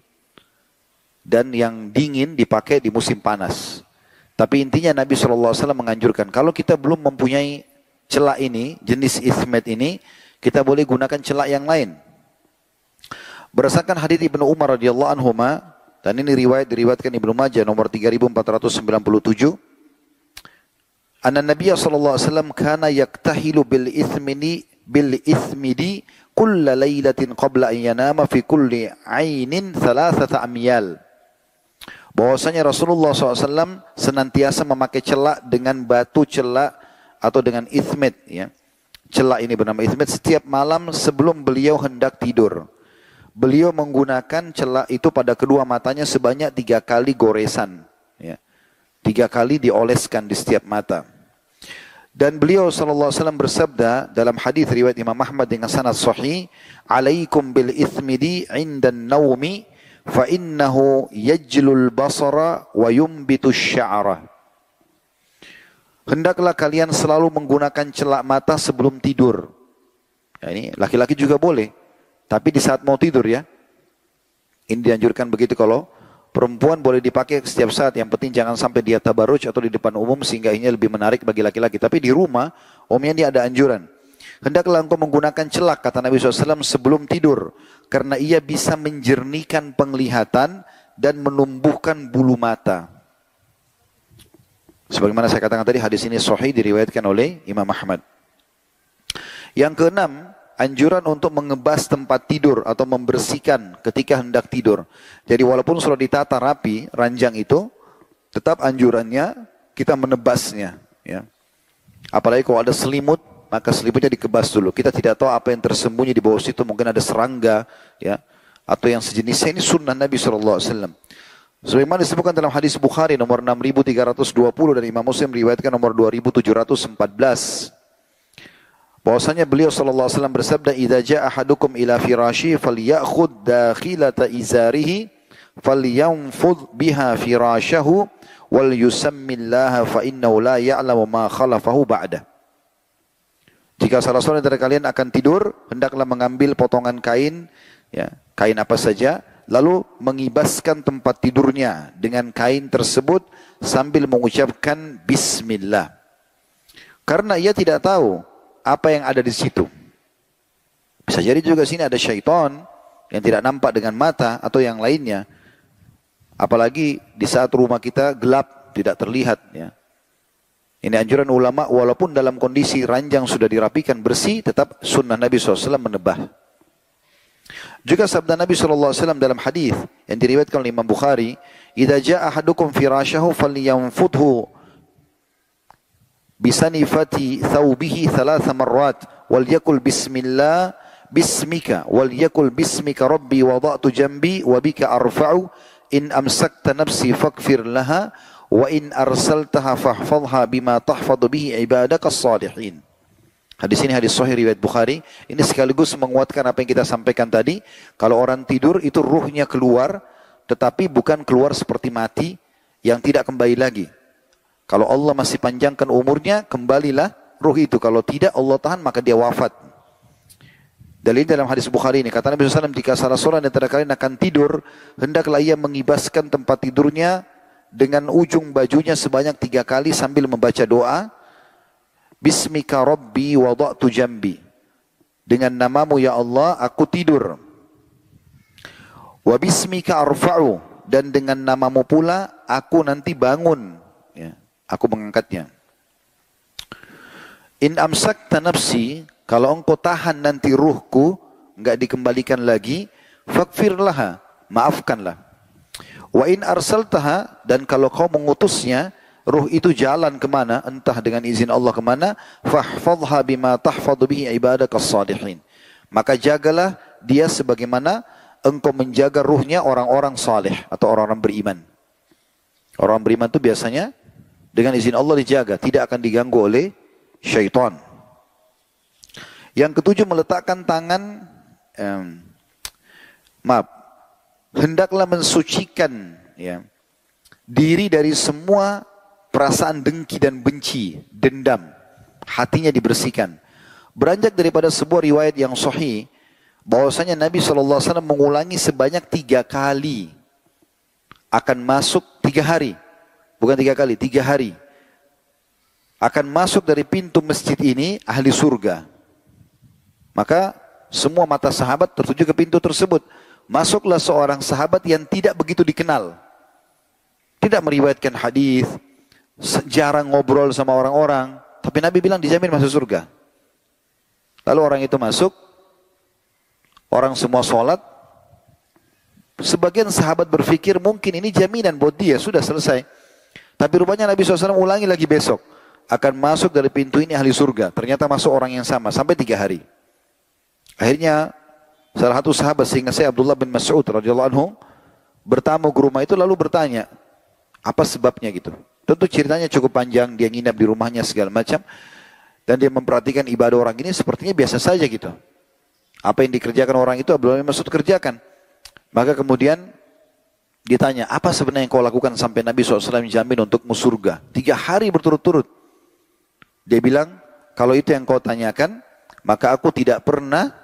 Dan yang dingin dipakai di musim panas. Tapi intinya Nabi SAW menganjurkan, kalau kita belum mempunyai celak ini, jenis ithmet ini, kita boleh gunakan celak yang lain. Berdasarkan hadits Ibnu Umar radhiyallahu anhuma, dan ini diriwayatkan Ibnu Majah nomor 3497, anna Nabiya sallallahu alaihi wasallam kana yaktahilu bil ithmidi kulla lailatin qabla an yanama fi kulli ainin thalathata amyal. Bahwasanya Rasulullah SAW senantiasa memakai celak dengan batu celak atau dengan ithmit. Ya. Celak ini bernama ithmit setiap malam sebelum beliau hendak tidur. Beliau menggunakan celak itu pada kedua matanya sebanyak 3 kali goresan. Ya. 3 kali dioleskan di setiap mata. Dan beliau SAW bersabda dalam hadis riwayat Imam Ahmad dengan sanad sahih, "Alaikum bil ithmidi 'indan naumi fa innahu yajlul basara wa yumbitu sya'ra." Hendaklah kalian selalu menggunakan celak mata sebelum tidur. Ya, ini laki-laki juga boleh, tapi di saat mau tidur ya. Ini dianjurkan begitu. Kalau perempuan boleh dipakai setiap saat, yang penting jangan sampai dia tabarruj atau di depan umum sehingga ini lebih menarik bagi laki-laki. Tapi di rumah, umumnya dia ada anjuran. Hendaklah engkau menggunakan celak, kata Nabi SAW, sebelum tidur. Karena ia bisa menjernihkan penglihatan dan menumbuhkan bulu mata. Sebagaimana saya katakan tadi, hadis ini sahih diriwayatkan oleh Imam Ahmad. Yang keenam, anjuran untuk mengebas tempat tidur atau membersihkan ketika hendak tidur. Jadi walaupun sudah ditata rapi ranjang itu, tetap anjurannya kita menebasnya. Ya. Apalagi kalau ada selimut, maka selimutnya dikebas dulu. Kita tidak tahu apa yang tersembunyi di bawah situ, mungkin ada serangga, ya, atau yang sejenisnya. Ini sunnah Nabi SAW. Sebagaimana disebutkan dalam hadis Bukhari nomor 6320 dan Imam Muslim riwayatkan nomor 2714. Bahwasanya beliau sallallahu alaihi wasallam bersabda, "Idza jaa ahadukum ila firashi falyakhudh dakhilata izarihi falyanfudh biha firashahu wal yusammillaha fa innahu la ya'lamu ma khalafahu ba'da." Jika salah seorang dari kalian akan tidur, hendaklah mengambil potongan kain, ya, kain apa saja, lalu mengibaskan tempat tidurnya dengan kain tersebut sambil mengucapkan bismillah. Karena ia tidak tahu apa yang ada di situ. Bisa jadi juga sini ada syaitan yang tidak nampak dengan mata atau yang lainnya. Apalagi di saat rumah kita gelap, tidak terlihat. Ya. Ini anjuran ulama, walaupun dalam kondisi ranjang sudah dirapikan bersih, tetap sunnah Nabi SAW menebah. Juga sabda Nabi SAW dalam hadis yang diriwayatkan oleh Imam Bukhari, "Idza jaa ahadukum firashahu falyanfudhu bisanifati thawbihi 3 marrat wal yakul bismillah bismika wal yakul bismika rabbi wada'tu jambi wa bika arfa'u in amsakta nafsi faghfir laha wa in arsaltaha fahfadhha bima tahfadhu bihi ibadaka as-salihin." Hadis ini hadis sahih riwayat Bukhari. Ini sekaligus menguatkan apa yang kita sampaikan tadi. Kalau orang tidur itu ruhnya keluar, tetapi bukan keluar seperti mati yang tidak kembali lagi. Kalau Allah masih panjangkan umurnya, kembalilah ruh itu. Kalau tidak Allah tahan, maka dia wafat. Dalil dalam hadis Bukhari ini, kata Nabi SAW, jika salah seorang di antara kalian akan tidur, hendaklah ia mengibaskan tempat tidurnya dengan ujung bajunya sebanyak 3 kali sambil membaca doa, Bismika Rabbi wada'tu jambi. Dengan namamu ya Allah, aku tidur. Wa bismika arfa'u. Dan dengan namamu pula, aku nanti bangun. Ya, aku mengangkatnya. In amsakta nafsi, kalau engkau tahan nanti ruhku, enggak dikembalikan lagi, faghfir laha, maafkanlah. Wa in arsaltaha, dan kalau kau mengutusnya, ruh itu jalan kemana, entah dengan izin Allah kemana, fahfadhha bima tahfadhu bihi ibadaka as-salihin. Maka jagalah dia sebagaimana engkau menjaga ruhnya orang-orang saleh atau orang-orang beriman. Orang beriman itu biasanya dengan izin Allah dijaga, tidak akan diganggu oleh syaitan. Yang ketujuh, meletakkan tangan, hendaklah mensucikan, ya, diri dari semua perasaan dengki dan benci, dendam, hatinya dibersihkan. Beranjak daripada sebuah riwayat yang sahih, bahwasanya Nabi SAW mengulangi sebanyak 3 kali. Akan masuk 3 hari. Bukan 3 kali, 3 hari. Akan masuk dari pintu masjid ini ahli surga. Maka semua mata sahabat tertuju ke pintu tersebut. Masuklah seorang sahabat yang tidak begitu dikenal. Tidak meriwayatkan hadis, jarang ngobrol sama orang-orang, tapi Nabi bilang dijamin masuk surga. Lalu orang itu masuk, orang semua sholat, Sebagian sahabat berpikir mungkin ini jaminan buat dia, sudah selesai. Tapi rupanya Nabi SAW ulangi lagi besok. Akan masuk dari pintu ini ahli surga. Ternyata masuk orang yang sama, sampai 3 hari. Akhirnya salah satu sahabat, seingat saya Abdullah bin Mas'ud radhiyallahu anhu, bertamu ke rumah itu lalu bertanya, apa sebabnya gitu. Tentu ceritanya cukup panjang, dia nginap di rumahnya segala macam. Dan dia memperhatikan ibadah orang ini sepertinya biasa saja gitu. Apa yang dikerjakan orang itu Abdullah bin Mas'ud kerjakan. Maka kemudian ditanya, apa sebenarnya yang kau lakukan sampai Nabi SAW jamin untukmu surga? 3 hari berturut-turut. Dia bilang, kalau itu yang kau tanyakan, maka aku tidak pernah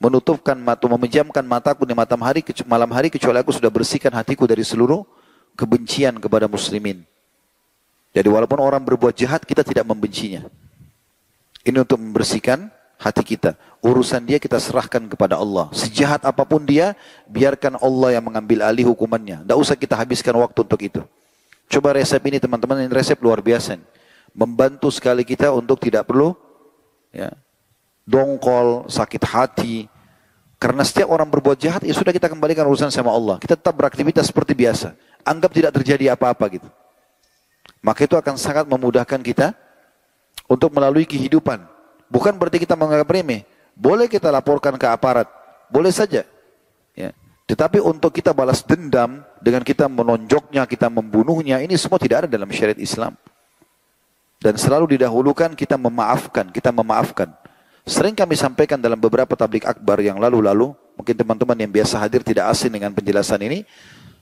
menutupkan mata, memejamkan mataku di malam hari kecuali aku sudah bersihkan hatiku dari seluruh kebencian kepada muslimin. Jadi walaupun orang berbuat jahat, kita tidak membencinya. Ini untuk membersihkan hati kita. Urusan dia kita serahkan kepada Allah. Sejahat apapun dia, biarkan Allah yang mengambil alih hukumannya. Tidak usah kita habiskan waktu untuk itu. Coba resep ini teman-teman, ini resep luar biasa. Membantu sekali kita untuk tidak perlu ya, dongkol, sakit hati. Karena setiap orang berbuat jahat, ya sudah kita kembalikan urusan sama Allah. Kita tetap beraktivitas seperti biasa. Anggap tidak terjadi apa-apa gitu. Maka itu akan sangat memudahkan kita untuk melalui kehidupan. Bukan berarti kita menganggap remeh. Boleh kita laporkan ke aparat. Boleh saja. Ya. Tetapi untuk kita balas dendam dengan kita menonjoknya, kita membunuhnya, ini semua tidak ada dalam syariat Islam. Dan selalu didahulukan kita memaafkan. Sering kami sampaikan dalam beberapa tablik akbar yang lalu-lalu, mungkin teman-teman yang biasa hadir tidak asing dengan penjelasan ini,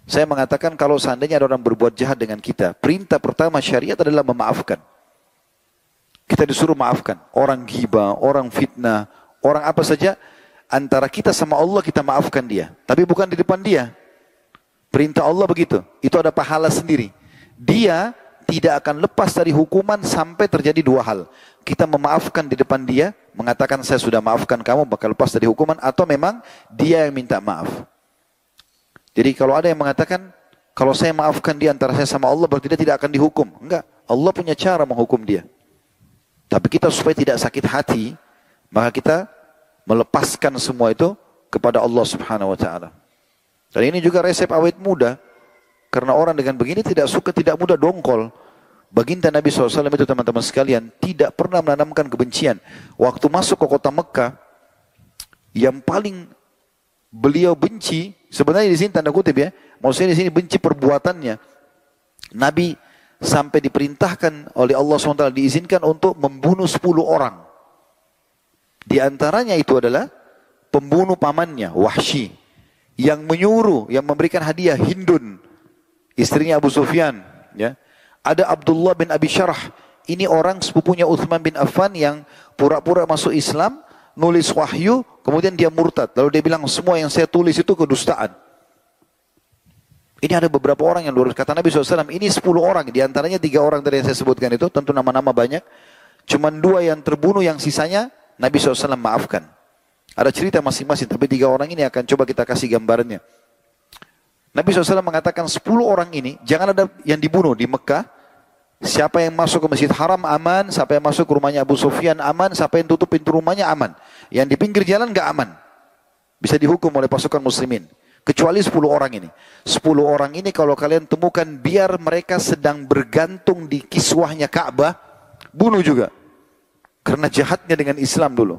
saya mengatakan kalau seandainya ada orang berbuat jahat dengan kita, perintah pertama syariat adalah memaafkan. Kita disuruh maafkan. Orang ghibah, orang fitnah, orang apa saja, antara kita sama Allah kita maafkan dia. Tapi bukan di depan dia. Perintah Allah begitu. Itu ada pahala sendiri. Dia tidak akan lepas dari hukuman sampai terjadi 2 hal. Kita memaafkan di depan dia, mengatakan saya sudah maafkan kamu, bakal lepas dari hukuman, atau memang dia yang minta maaf. Jadi kalau ada yang mengatakan, kalau saya maafkan dia antara saya sama Allah, berarti dia tidak akan dihukum. Enggak, Allah punya cara menghukum dia. Tapi kita supaya tidak sakit hati, maka kita melepaskan semua itu kepada Allah Subhanahu wa taala. Dan ini juga resep awet muda. Karena orang dengan begini tidak mudah dongkol. Baginda Nabi SAW itu teman-teman sekalian tidak pernah menanamkan kebencian. Waktu masuk ke kota Mekah, yang paling beliau benci, sebenarnya di sini tanda kutip ya, maksudnya di sini benci perbuatannya. Nabi sampai diperintahkan oleh Allah SWT diizinkan untuk membunuh 10 orang. Di antaranya itu adalah pembunuh pamannya, Wahsy, yang menyuruh, yang memberikan hadiah Hindun, istrinya Abu Sufyan, ya. Ada Abdullah bin Abi Syarah, ini orang sepupunya Uthman bin Affan yang pura-pura masuk Islam, nulis wahyu, kemudian dia murtad. Lalu dia bilang semua yang saya tulis itu kedustaan. Ini ada beberapa orang yang luar, kata Nabi SAW, ini 10 orang, di antaranya 3 orang tadi yang saya sebutkan itu, tentu nama-nama banyak, cuman 2 yang terbunuh, yang sisanya Nabi SAW maafkan. Ada cerita masing-masing, tapi 3 orang ini akan coba kita kasih gambarnya. Nabi SAW mengatakan 10 orang ini, jangan ada yang dibunuh di Mekah. Siapa yang masuk ke Masjid Haram aman, siapa yang masuk ke rumahnya Abu Sufyan aman, siapa yang tutup pintu rumahnya aman. Yang di pinggir jalan gak aman. Bisa dihukum oleh pasukan muslimin. Kecuali 10 orang ini. 10 orang ini kalau kalian temukan, biar mereka sedang bergantung di kiswahnya Ka'bah, bunuh juga. Karena jahatnya dengan Islam dulu.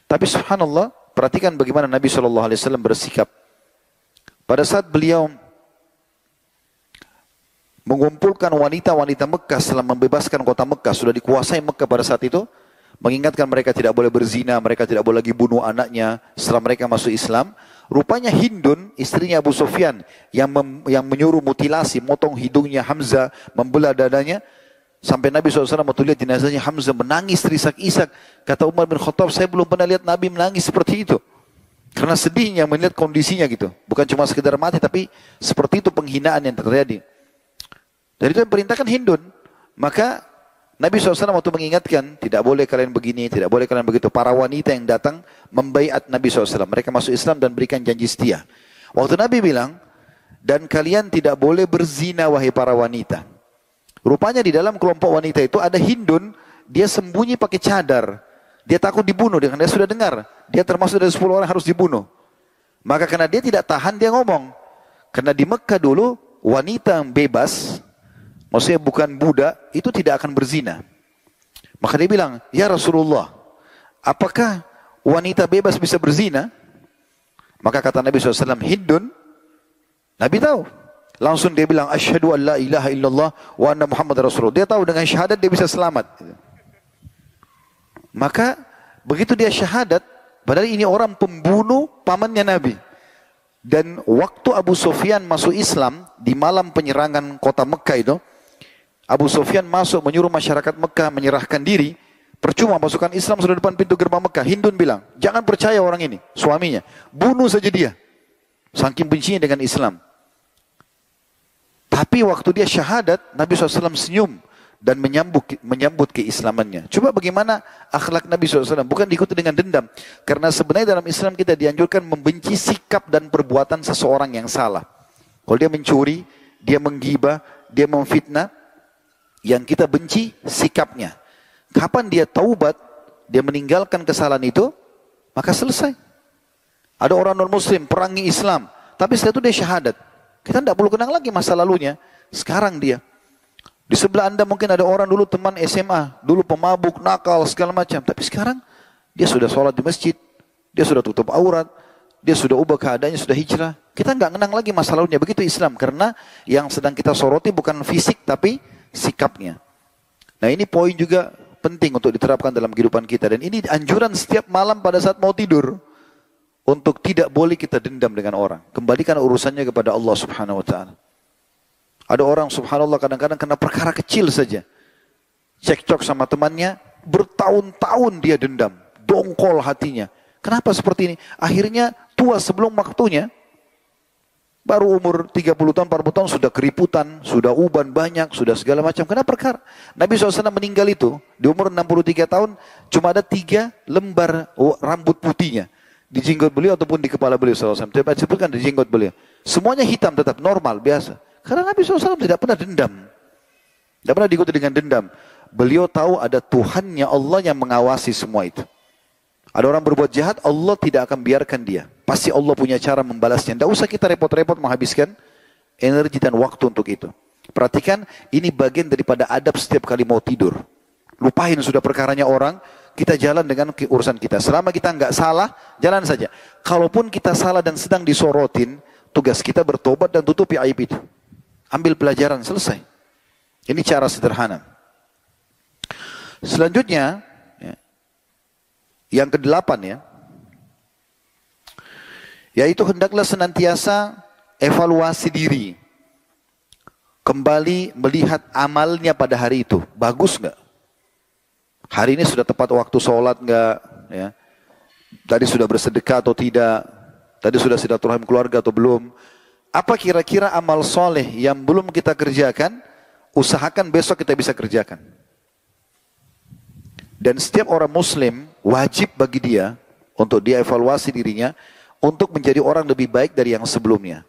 Tapi subhanallah, perhatikan bagaimana Nabi SAW bersikap. Pada saat beliau mengumpulkan wanita-wanita Mekah setelah membebaskan kota Mekah, sudah dikuasai Mekah pada saat itu, mengingatkan mereka tidak boleh berzina, mereka tidak boleh lagi bunuh anaknya setelah mereka masuk Islam. Rupanya Hindun, istrinya Abu Sufyan, yang menyuruh mutilasi, motong hidungnya Hamzah, membelah dadanya, sampai Nabi SAW waktu lihat jenazahnya Hamzah menangis terisak-isak. Kata Umar bin Khattab, saya belum pernah lihat Nabi menangis seperti itu. Karena sedihnya melihat kondisinya gitu. Bukan cuma sekedar mati, tapi seperti itu penghinaan yang terjadi. Dan itu yang perintahkan Hindun. Maka Nabi SAW waktu mengingatkan, tidak boleh kalian begini, tidak boleh kalian begitu. Para wanita yang datang membaiat Nabi SAW. Mereka masuk Islam dan berikan janji setia. Waktu Nabi bilang, dan kalian tidak boleh berzina wahai para wanita. Rupanya di dalam kelompok wanita itu ada Hindun, dia sembunyi pakai cadar. Dia takut dibunuh, dengan dia sudah dengar. Dia termasuk dari 10 orang harus dibunuh. Maka karena dia tidak tahan, dia ngomong. Karena di Mekah dulu, wanita yang bebas, maksudnya bukan budak, itu tidak akan berzina. Maka dia bilang, ya Rasulullah, apakah wanita bebas bisa berzina? Maka kata Nabi SAW, Hindun. Nabi tahu. Langsung dia bilang, asyhadu an la ilaha illallah wa anna Muhammad Rasulullah. Dia tahu dengan syahadat dia bisa selamat. Maka begitu dia syahadat, padahal ini orang pembunuh pamannya Nabi. Dan waktu Abu Sufyan masuk Islam, di malam penyerangan kota Mekah itu, Abu Sufyan masuk menyuruh masyarakat Mekah menyerahkan diri. Percuma pasukan Islam sudah depan pintu gerbang Mekah. Hindun bilang, jangan percaya orang ini, suaminya. Bunuh saja dia. Saking bencinya dengan Islam. Tapi waktu dia syahadat, Nabi SAW senyum dan menyambut keislamannya. Coba bagaimana akhlak Nabi SAW, bukan diikuti dengan dendam. Karena sebenarnya dalam Islam kita dianjurkan membenci sikap dan perbuatan seseorang yang salah. Kalau dia mencuri, dia menggibah, dia memfitnah, yang kita benci sikapnya. Kapan dia taubat, dia meninggalkan kesalahan itu, maka selesai. Ada orang non-muslim, perangi Islam, tapi setelah itu dia syahadat. Kita tidak perlu kenang lagi masa lalunya. Sekarang dia. Di sebelah Anda mungkin ada orang dulu teman SMA, dulu pemabuk, nakal, segala macam. Tapi sekarang dia sudah sholat di masjid, dia sudah tutup aurat, dia sudah ubah keadaannya, sudah hijrah. Kita nggak kenang lagi masa lalunya. Begitu Islam. Karena yang sedang kita soroti bukan fisik, tapi sikapnya. Nah ini poin juga penting untuk diterapkan dalam kehidupan kita. Dan ini anjuran setiap malam pada saat mau tidur. Untuk tidak boleh kita dendam dengan orang. Kembalikan urusannya kepada Allah Subhanahu wa ta'ala. Ada orang subhanallah kadang-kadang kena perkara kecil saja. Cekcok sama temannya, bertahun-tahun dia dendam. Dongkol hatinya. Kenapa seperti ini? Akhirnya tua sebelum waktunya. Baru umur 30 tahun, 40 tahun sudah keriputan, sudah uban banyak, sudah segala macam. Kenapa perkara? Nabi SAW meninggal itu, di umur 63 tahun, cuma ada 3 lembar rambut putihnya. Di jenggot beliau ataupun di kepala beliau SAW. Tidak disebutkan di jenggot beliau. Semuanya hitam tetap normal, biasa. Karena Nabi SAW tidak pernah dendam. Tidak pernah diikuti dengan dendam. Beliau tahu ada Tuhannya Allah yang mengawasi semua itu. Ada orang berbuat jahat, Allah tidak akan biarkan dia. Pasti Allah punya cara membalasnya. Tidak usah kita repot-repot menghabiskan energi dan waktu untuk itu. Perhatikan, ini bagian daripada adab setiap kali mau tidur. Lupain sudah perkaranya orang. Kita jalan dengan urusan kita. Selama kita nggak salah, jalan saja. Kalaupun kita salah dan sedang disorotin, tugas kita bertobat dan tutupi aib itu. Ambil pelajaran, selesai. Ini cara sederhana. Selanjutnya, yang ke-8 ya, yaitu hendaklah senantiasa evaluasi diri. Kembali melihat amalnya pada hari itu. Bagus nggak? Hari ini sudah tepat waktu sholat enggak? Ya. Tadi sudah bersedekah atau tidak? Tadi sudah silaturahim keluarga atau belum? Apa kira-kira amal soleh yang belum kita kerjakan? Usahakan besok kita bisa kerjakan. Dan setiap orang muslim wajib bagi dia untuk dia evaluasi dirinya untuk menjadi orang lebih baik dari yang sebelumnya.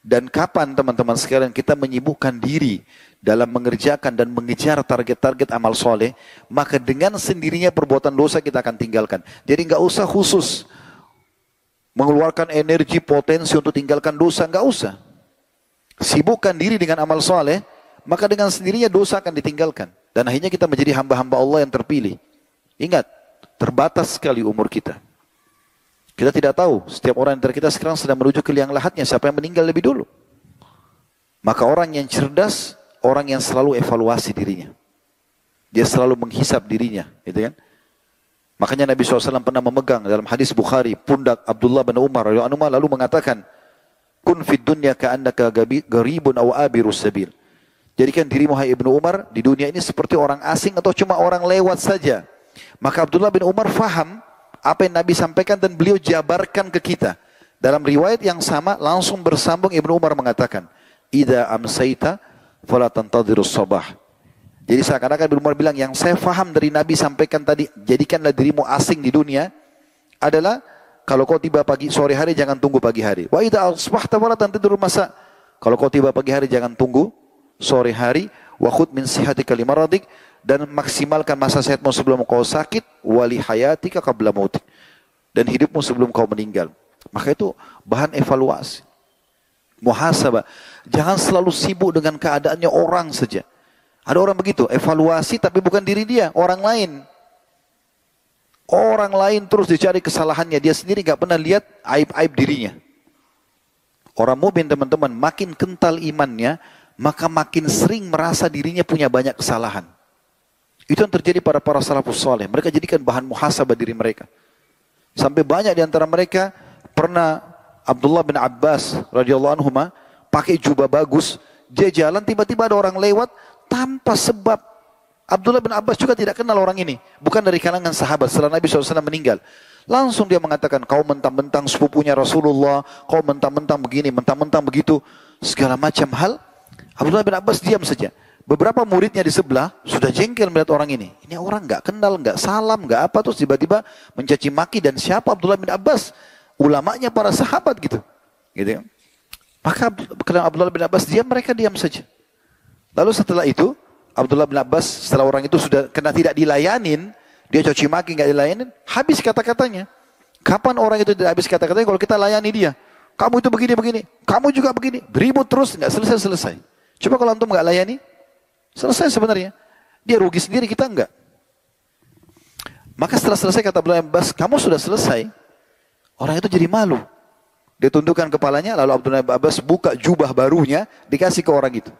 Dan kapan teman-teman sekalian kita menyibukkan diri dalam mengerjakan dan mengejar target-target amal soleh, maka dengan sendirinya perbuatan dosa kita akan tinggalkan. Jadi nggak usah khusus mengeluarkan energi potensi untuk tinggalkan dosa, nggak usah. Sibukkan diri dengan amal soleh, maka dengan sendirinya dosa akan ditinggalkan. Dan akhirnya kita menjadi hamba-hamba Allah yang terpilih. Ingat, terbatas sekali umur kita. Kita tidak tahu, setiap orang antara kita sekarang sedang menuju ke liang lahatnya, siapa yang meninggal lebih dulu. Maka orang yang cerdas, orang yang selalu evaluasi dirinya. Dia selalu menghisap dirinya, gitu kan? Makanya Nabi SAW pernah memegang dalam hadis Bukhari, pundak Abdullah bin Umar lalu mengatakan, Kun fid dunya ka'annaka garibun aw abirus sabil. Jadikan dirimu hai Ibnu Umar di dunia ini seperti orang asing atau cuma orang lewat saja. Maka Abdullah bin Umar faham apa yang Nabi sampaikan dan beliau jabarkan ke kita. Dalam riwayat yang sama langsung bersambung Ibnu Umar mengatakan, "Idza amsayta fala tantadhirus sabah." Jadi seakan-akan Ibnu Umar bilang, yang saya faham dari Nabi sampaikan tadi, jadikanlah dirimu asing di dunia adalah kalau kau tiba pagi sore hari jangan tunggu pagi hari. Wa idza asbahta fala tantadhirul masa. Kalau kau tiba pagi hari jangan tunggu sore hari. Wa khudh min sihatika limaradik, dan maksimalkan masa sehatmu sebelum kau sakit, wali hayatika qabla mautik, dan hidupmu sebelum kau meninggal. Maka itu bahan evaluasi. Muhasabah. Jangan selalu sibuk dengan keadaannya orang saja. Ada orang begitu, evaluasi tapi bukan diri dia, orang lain. Orang lain terus dicari kesalahannya, dia sendiri gak pernah lihat aib-aib dirinya. Orang mukmin teman-teman, makin kental imannya, maka makin sering merasa dirinya punya banyak kesalahan. Itu yang terjadi pada para salafus saleh. Mereka jadikan bahan muhasabah diri mereka. Sampai banyak di antara mereka pernah Abdullah bin Abbas radhiyallahu anhu pakai jubah bagus, dia jalan tiba-tiba ada orang lewat tanpa sebab. Abdullah bin Abbas juga tidak kenal orang ini, bukan dari kalangan sahabat setelah Nabi SAW meninggal. Langsung dia mengatakan, kau mentang-mentang sepupunya Rasulullah, kau mentang-mentang begini, mentang-mentang begitu, segala macam hal. Abdullah bin Abbas diam saja. Beberapa muridnya di sebelah sudah jengkel melihat orang ini. Ini orang nggak kenal, nggak salam, nggak apa, terus tiba-tiba mencaci maki. Dan siapa Abdullah bin Abbas? Ulamanya para sahabat gitu. Maka karena Abdullah bin Abbas diam, mereka diam saja. Lalu setelah itu Abdullah bin Abbas setelah orang itu sudah kena tidak dilayanin, dia caci maki nggak dilayanin, habis kata-katanya. Kapan orang itu tidak habis kata-katanya kalau kita layani dia? Kamu itu begini-begini, kamu juga begini, beribut terus nggak selesai-selesai. Coba kalau antum nggak layani, selesai sebenarnya. Dia rugi sendiri, kita enggak. Maka setelah selesai kata Abdullah bin Abbas, kamu sudah selesai. Orang itu jadi malu. Dia tundukkan kepalanya, lalu Abdullah bin Abbas buka jubah barunya, dikasih ke orang itu.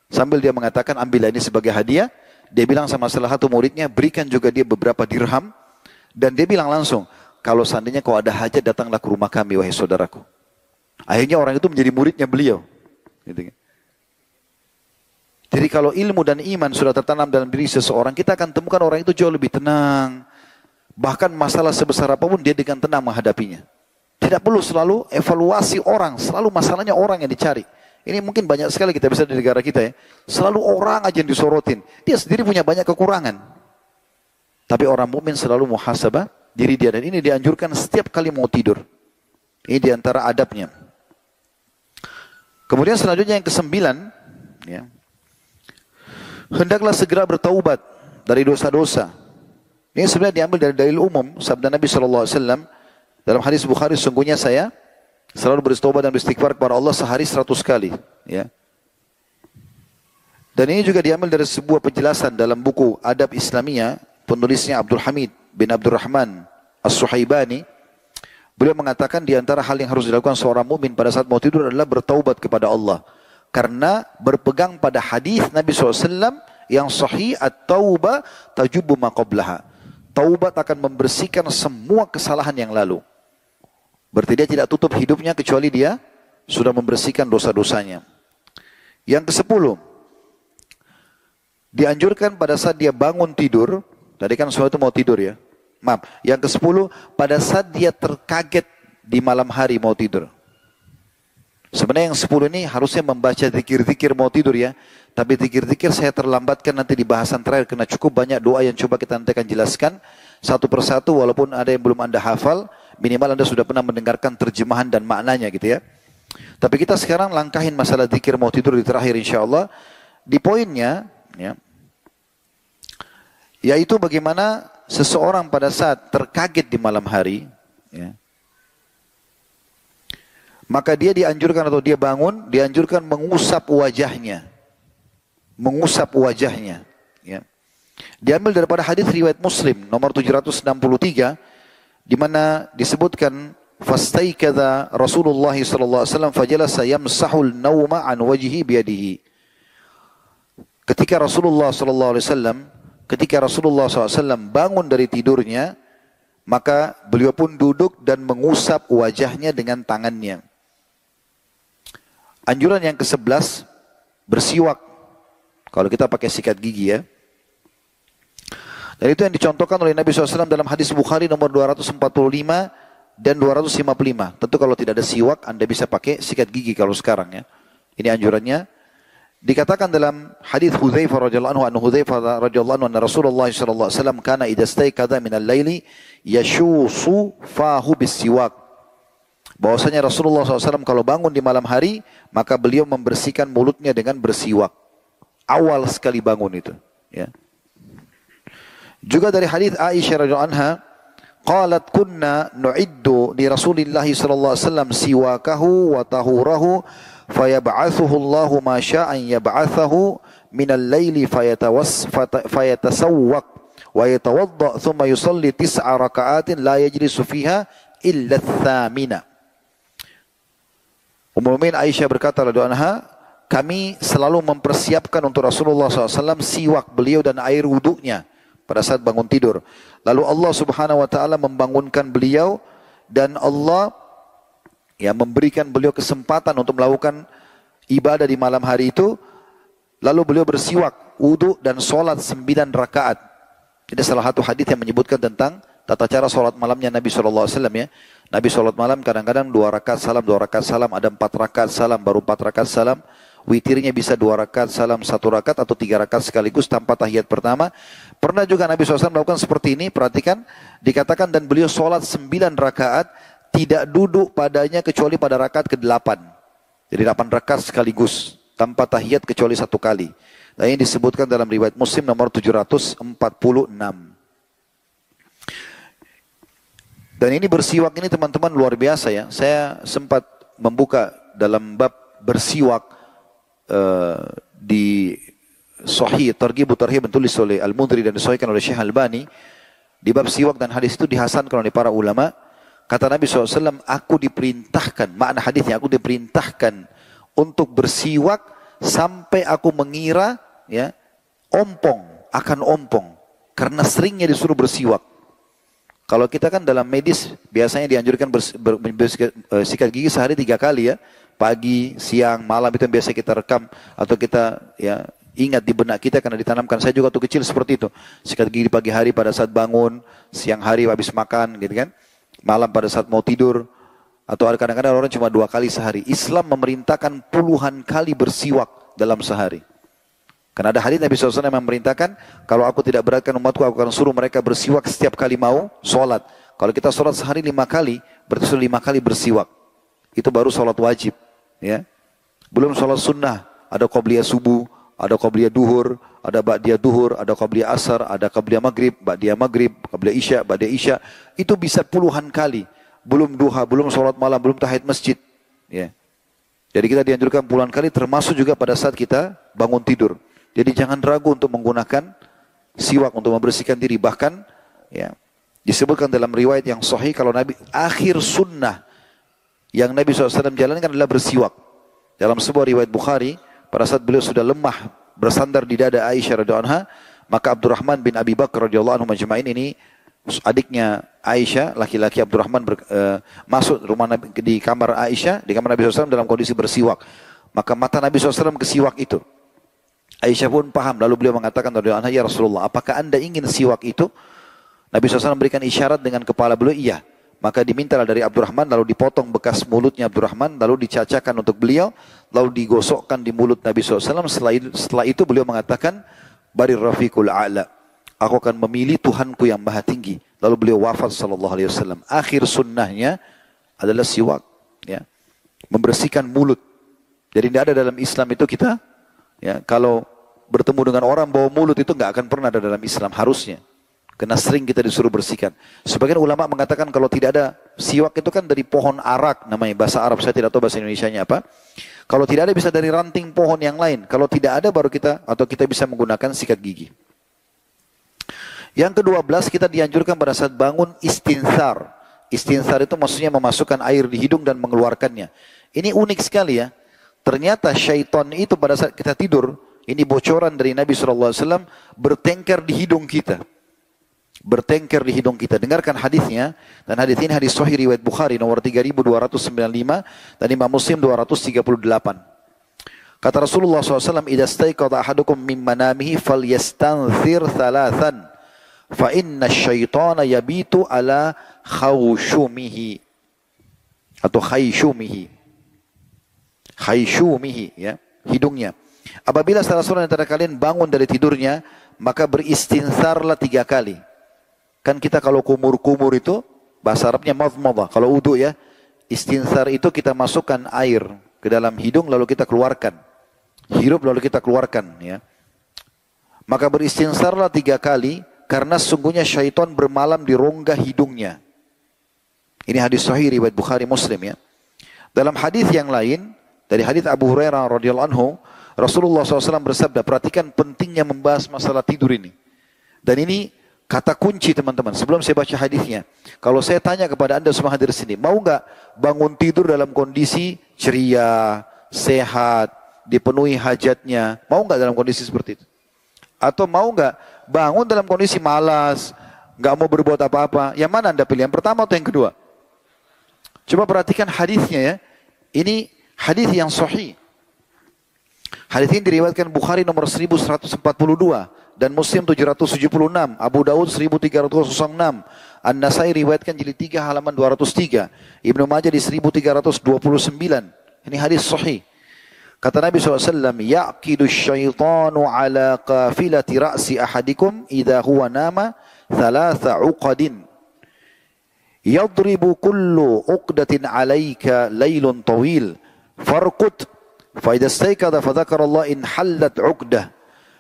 Sambil dia mengatakan, ambillah ini sebagai hadiah. Dia bilang sama salah satu muridnya, berikan juga dia beberapa dirham. Dan dia bilang langsung, kalau seandainya kau ada hajat, datanglah ke rumah kami, wahai saudaraku. Akhirnya orang itu menjadi muridnya beliau. Gitu. Jadi kalau ilmu dan iman sudah tertanam dalam diri seseorang, kita akan temukan orang itu jauh lebih tenang. Bahkan masalah sebesar apapun, dia dengan tenang menghadapinya. Tidak perlu selalu evaluasi orang, selalu masalahnya orang yang dicari. Ini mungkin banyak sekali kita bisa di negara kita ya. Selalu orang aja yang disorotin. Dia sendiri punya banyak kekurangan. Tapi orang mukmin selalu muhasabah diri dia. Dan ini dianjurkan setiap kali mau tidur. Ini diantara adabnya. Kemudian selanjutnya yang kesembilan. Ya, hendaklah segera bertaubat dari dosa-dosa. Ini sebenarnya diambil dari dalil umum. Sabda Nabi SAW. Dalam hadis Bukhari, sungguhnya saya selalu bertaubat dan beristighfar kepada Allah sehari 100 kali. Ya. Dan ini juga diambil dari sebuah penjelasan dalam buku Adab Islamiyah, penulisnya Abdul Hamid bin Abdurrahman As-Suhaibani. Beliau mengatakan di antara hal yang harus dilakukan seorang mukmin pada saat mau tidur adalah bertaubat kepada Allah. Karena berpegang pada hadis Nabi SAW yang sahih, at-taubah tajubu ma qablaha. Taubat akan membersihkan semua kesalahan yang lalu. Berarti dia tidak tutup hidupnya kecuali dia sudah membersihkan dosa-dosanya. Yang ke-10, dianjurkan pada saat dia bangun tidur, tadi kan soal itu mau tidur ya. Maaf, yang ke-10, pada saat dia terkaget di malam hari mau tidur. Sebenarnya yang 10 ini harusnya membaca zikir-zikir mau tidur ya. Tapi zikir-zikir saya terlambatkan nanti di bahasan terakhir, karena cukup banyak doa yang coba kita nanti akan jelaskan satu persatu, walaupun ada yang belum Anda hafal. Minimal Anda sudah pernah mendengarkan terjemahan dan maknanya gitu ya. Tapi kita sekarang langkahin masalah zikir mau tidur di terakhir insyaAllah. Di poinnya, ya, yaitu bagaimana seseorang pada saat terkaget di malam hari, ya, maka dia dianjurkan atau dia bangun, dianjurkan mengusap wajahnya. Mengusap wajahnya. Ya. Diambil daripada hadis riwayat Muslim nomor 763, di mana disebutkan fastaikadha Rasulullah sallallahu alaihi wasallam fajalasa yamsahul nauma an wajhihi biyadihi. Ketika Rasulullah sallallahu alaihi wasallam bangun dari tidurnya, maka beliau pun duduk dan mengusap wajahnya dengan tangannya. Anjuran yang ke-11, bersiwak. Kalau kita pakai sikat gigi ya. Dan itu yang dicontohkan oleh Nabi SAW dalam hadis Bukhari nomor 245 dan 255. Tentu kalau tidak ada siwak, Anda bisa pakai sikat gigi kalau sekarang ya. Ini anjurannya. Dikatakan dalam hadis Hudzaifah radhiyallahu anhu, Hudzaifah radhiyallahu anhu, anna Rasulullah sallallahu alaihi wasallam kana idza staiqadha min al-laili yashusu fahu bis-siwak. Bahwasanya Rasulullah SAW kalau bangun di malam hari, maka beliau membersihkan mulutnya dengan bersiwak. Awal sekali bangun itu. Ya. Juga dari hadis Aisyah radhiyallahu anha, qalat kunna nu'iddu li Rasulillah sallallahu alaihi wasallam siwakahu wa tahurahu fayab'athuhu Allahu ma syaa'a yab'athahu min al-laili fayatasawwaq wa yatawadda thumma yusalli 9 raka'atin la yajlisu fiha illa ats-tsamina. Ummul Mukminin Aisyah berkata radhiyallahu anha, kami selalu mempersiapkan untuk Rasulullah SAW siwak beliau dan air wuduknya pada saat bangun tidur. Lalu Allah Subhanahu Wa Taala membangunkan beliau dan Allah memberikan beliau kesempatan untuk melakukan ibadah di malam hari itu. Lalu beliau bersiwak, wuduk dan sholat 9 rakaat. Ini salah satu hadis yang menyebutkan tentang tata cara sholat malamnya Nabi SAW ya. Nabi sholat malam kadang-kadang 2 rakaat salam, 2 rakaat salam, ada 4 rakaat salam, baru 4 rakaat salam. Witirnya bisa 2 rakaat salam, 1 rakaat atau 3 rakaat sekaligus tanpa tahiyat pertama. Pernah juga Nabi SAW melakukan seperti ini, perhatikan. Dikatakan dan beliau sholat 9 rakaat, tidak duduk padanya kecuali pada rakaat ke-8. Jadi 8 rakaat sekaligus, tanpa tahiyat kecuali 1 kali. Dan ini disebutkan dalam riwayat Muslim nomor 746. Dan ini bersiwak ini teman-teman luar biasa ya. Saya sempat membuka dalam bab bersiwak di Sahih Targhib Tarhib ditulis oleh Al-Mundhiri dan disahihkan oleh Syekh Albani. Di bab siwak dan hadis itu dihasankan oleh para ulama. Kata Nabi SAW, aku diperintahkan, makna hadisnya, aku diperintahkan untuk bersiwak sampai aku mengira ya akan ompong karena seringnya disuruh bersiwak. Kalau kita kan dalam medis biasanya dianjurkan sikat gigi sehari 3 kali ya. Pagi, siang, malam itu yang biasa kita rekam atau kita ya ingat di benak kita karena ditanamkan. Saya juga waktu kecil seperti itu. Sikat gigi di pagi hari pada saat bangun, siang hari habis makan gitu kan. Malam pada saat mau tidur. Atau kadang-kadang orang cuma 2 kali sehari. Islam memerintahkan puluhan kali bersiwak dalam sehari. Karena ada hadis Nabi SAW yang memerintahkan, kalau aku tidak beratkan umatku, aku akan suruh mereka bersiwak setiap kali mau sholat. Kalau kita sholat sehari 5 kali, berarti sudah 5 kali bersiwak. Itu baru sholat wajib. Ya. Belum sholat sunnah, ada qobliyah subuh, ada qobliyah duhur, ada ba'diyah duhur, ada qobliyah asar, ada qobliyah maghrib, ba'diyah maghrib, qobliyah isya, ba'diyah isya. Itu bisa puluhan kali. Belum duha, belum sholat malam, belum tahiyat masjid. Ya. Jadi kita dianjurkan puluhan kali, termasuk juga pada saat kita bangun tidur. Jadi jangan ragu untuk menggunakan siwak untuk membersihkan diri. Bahkan ya, disebutkan dalam riwayat yang sahih kalau Nabi akhir sunnah yang Nabi SAW jalankan adalah bersiwak. Dalam sebuah riwayat Bukhari, pada saat beliau sudah lemah bersandar di dada Aisyah radhiyallahu anha, maka Abdurrahman bin Abi Bakar radhiyallahu anhu majma'in ini adiknya Aisyah, laki-laki Abdurrahman masuk rumah Nabi, di kamar Aisyah, di kamar Nabi SAW dalam kondisi bersiwak. Maka mata Nabi SAW ke siwak itu. Aisyah pun paham, lalu beliau mengatakan radhiyallahu anha, ya Rasulullah, apakah anda ingin siwak itu? Nabi SAW memberikan isyarat dengan kepala beliau, iya. Maka dimintalah dari Abdurrahman, lalu dipotong bekas mulutnya Abdurrahman, lalu dicacakan untuk beliau, lalu digosokkan di mulut Nabi SAW. Setelah itu beliau mengatakan, Barir Rafiqul A'la, aku akan memilih Tuhanku yang maha tinggi. Lalu beliau wafat SAW. Akhir sunnahnya adalah siwak, ya, membersihkan mulut. Jadi tidak ada dalam Islam itu kita, ya, kalau bertemu dengan orang bawa mulut itu nggak akan pernah ada dalam Islam harusnya. Karena sering kita disuruh bersihkan. Sebagian ulama mengatakan kalau tidak ada siwak itu kan dari pohon arak namanya bahasa Arab. Saya tidak tahu bahasa Indonesianya apa. Kalau tidak ada bisa dari ranting pohon yang lain. Kalau tidak ada baru kita bisa menggunakan sikat gigi. Yang ke-12 kita dianjurkan pada saat bangun istinsar. Istinsar itu maksudnya memasukkan air di hidung dan mengeluarkannya. Ini unik sekali ya. Ternyata syaitan itu pada saat kita tidur, ini bocoran dari Nabi SAW, bertengkar di hidung kita. Bertengkar di hidung kita. Dengarkan hadisnya, dan hadis ini hadis sahih riwayat Bukhari nomor 3295 dan Imam Muslim 238. Kata Rasulullah SAW, "Idza staiqadha ahadukum min manamihi falyastanthir thalathan, fa inna asyaitana yabitu ala khawshumihi." Atau khayshumihi. Khayshumihi, ya, hidungnya. Apabila salah seorang antara kalian bangun dari tidurnya, maka beristinsarlah 3 kali. Kan kita kalau kumur-kumur itu, bahasa Arabnya madmadah. Kalau wudu ya, istinsar itu kita masukkan air ke dalam hidung lalu kita keluarkan. Hirup lalu kita keluarkan ya. Maka beristinsarlah 3 kali, karena sungguhnya syaitan bermalam di rongga hidungnya. Ini hadis sahih riwayat Bukhari Muslim ya. Dalam hadis yang lain, dari hadis Abu Hurairah radhiyallahu anhu, Rasulullah SAW bersabda, perhatikan pentingnya membahas masalah tidur ini. Dan ini kata kunci teman-teman. Sebelum saya baca hadisnya, kalau saya tanya kepada anda semua hadir sini, mau nggak bangun tidur dalam kondisi ceria, sehat, dipenuhi hajatnya? Mau nggak dalam kondisi seperti itu? Atau mau nggak bangun dalam kondisi malas, nggak mau berbuat apa-apa? Yang mana anda pilih? Yang pertama atau yang kedua? Coba perhatikan hadisnya ya. Ini hadis yang sahih. Hadis ini diriwayatkan Bukhari nomor 1142 dan Muslim 776, Abu Daud 1306, An-Nasai riwayatkan jilid 3 halaman 203, Ibnu Majah di 1329. Ini hadis sahih. Kata Nabi SAW, "Yaqidu syaitanu ala qafilati ra'si ahadikum idha huwa nama thalatha uqadin. Yadribu kullu uqdatin alayka laylun tawil. Farqut. Fa'idha staykada fadhakar Allah in hallat uqdah.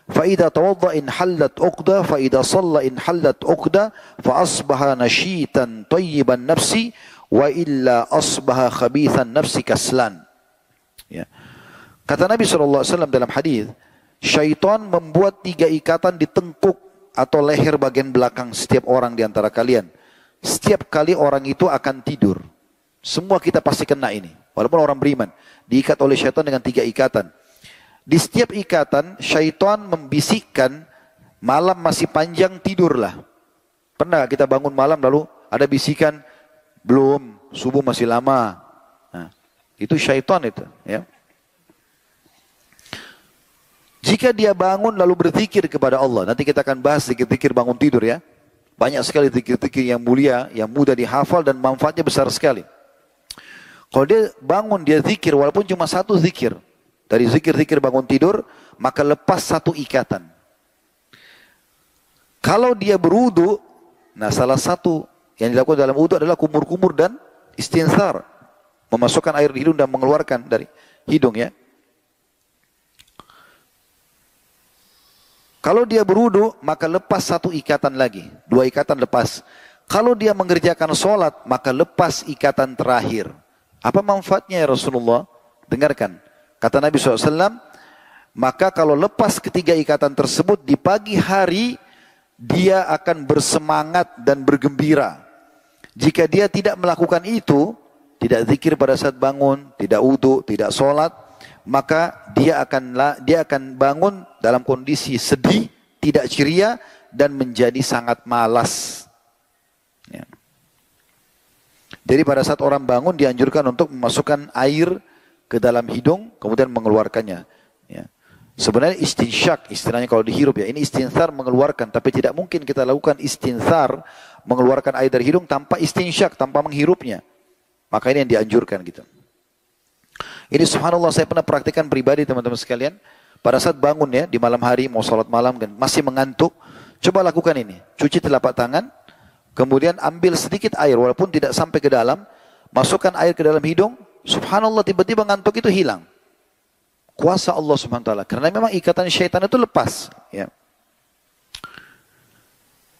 Fa'idha tawadda in hallat uqdah. Fa'idha salla in hallat uqdah. Fa'asbaha nashitan tayyiban nafsi. Wa illa asbaha khabithan nafsi kaslan." Ya. Kata Nabi SAW dalam hadis, syaitan membuat 3 ikatan di tengkuk atau leher bagian belakang setiap orang di antara kalian. Setiap kali orang itu akan tidur. Semua kita pasti kena ini. Walaupun orang beriman. Diikat oleh syaitan dengan 3 ikatan. Di setiap ikatan, syaitan membisikkan, malam masih panjang, tidurlah. Pernah kita bangun malam lalu ada bisikan, belum, subuh masih lama. Nah, itu syaitan itu. Ya. Jika dia bangun lalu berzikir kepada Allah. Nanti kita akan bahas zikir-zikir bangun tidur ya. Banyak sekali zikir-zikir yang mulia, yang mudah dihafal dan manfaatnya besar sekali. Kalau dia bangun, dia zikir, walaupun cuma 1 zikir. Dari zikir-zikir bangun tidur, maka lepas 1 ikatan. Kalau dia berwudu, nah salah satu yang dilakukan dalam wudu adalah kumur-kumur dan istinsar. Memasukkan air di hidung dan mengeluarkan dari hidung ya. Kalau dia berwudu, maka lepas 1 ikatan lagi. 2 ikatan lepas. Kalau dia mengerjakan sholat, maka lepas ikatan terakhir. Apa manfaatnya ya Rasulullah? Dengarkan. Kata Nabi SAW, maka kalau lepas ketiga ikatan tersebut, di pagi hari, dia akan bersemangat dan bergembira. Jika dia tidak melakukan itu, tidak zikir pada saat bangun, tidak wudu, tidak sholat, maka dia akan bangun dalam kondisi sedih, tidak ceria, dan menjadi sangat malas. Ya. Jadi pada saat orang bangun dianjurkan untuk memasukkan air ke dalam hidung, kemudian mengeluarkannya. Ya. Sebenarnya istinsyak, istilahnya kalau dihirup ya, ini istinsar mengeluarkan, tapi tidak mungkin kita lakukan istinsar, mengeluarkan air dari hidung tanpa istinsyak, tanpa menghirupnya. Maka ini yang dianjurkan gitu. Ini subhanallah saya pernah praktikkan pribadi teman-teman sekalian. Pada saat bangun ya, di malam hari mau sholat malam kan, masih mengantuk. Coba lakukan ini. Cuci telapak tangan. Kemudian ambil sedikit air walaupun tidak sampai ke dalam. Masukkan air ke dalam hidung. Subhanallah tiba-tiba ngantuk itu hilang. Kuasa Allah subhanahu wa ta'ala. Karena memang ikatan syaitan itu lepas. Ya.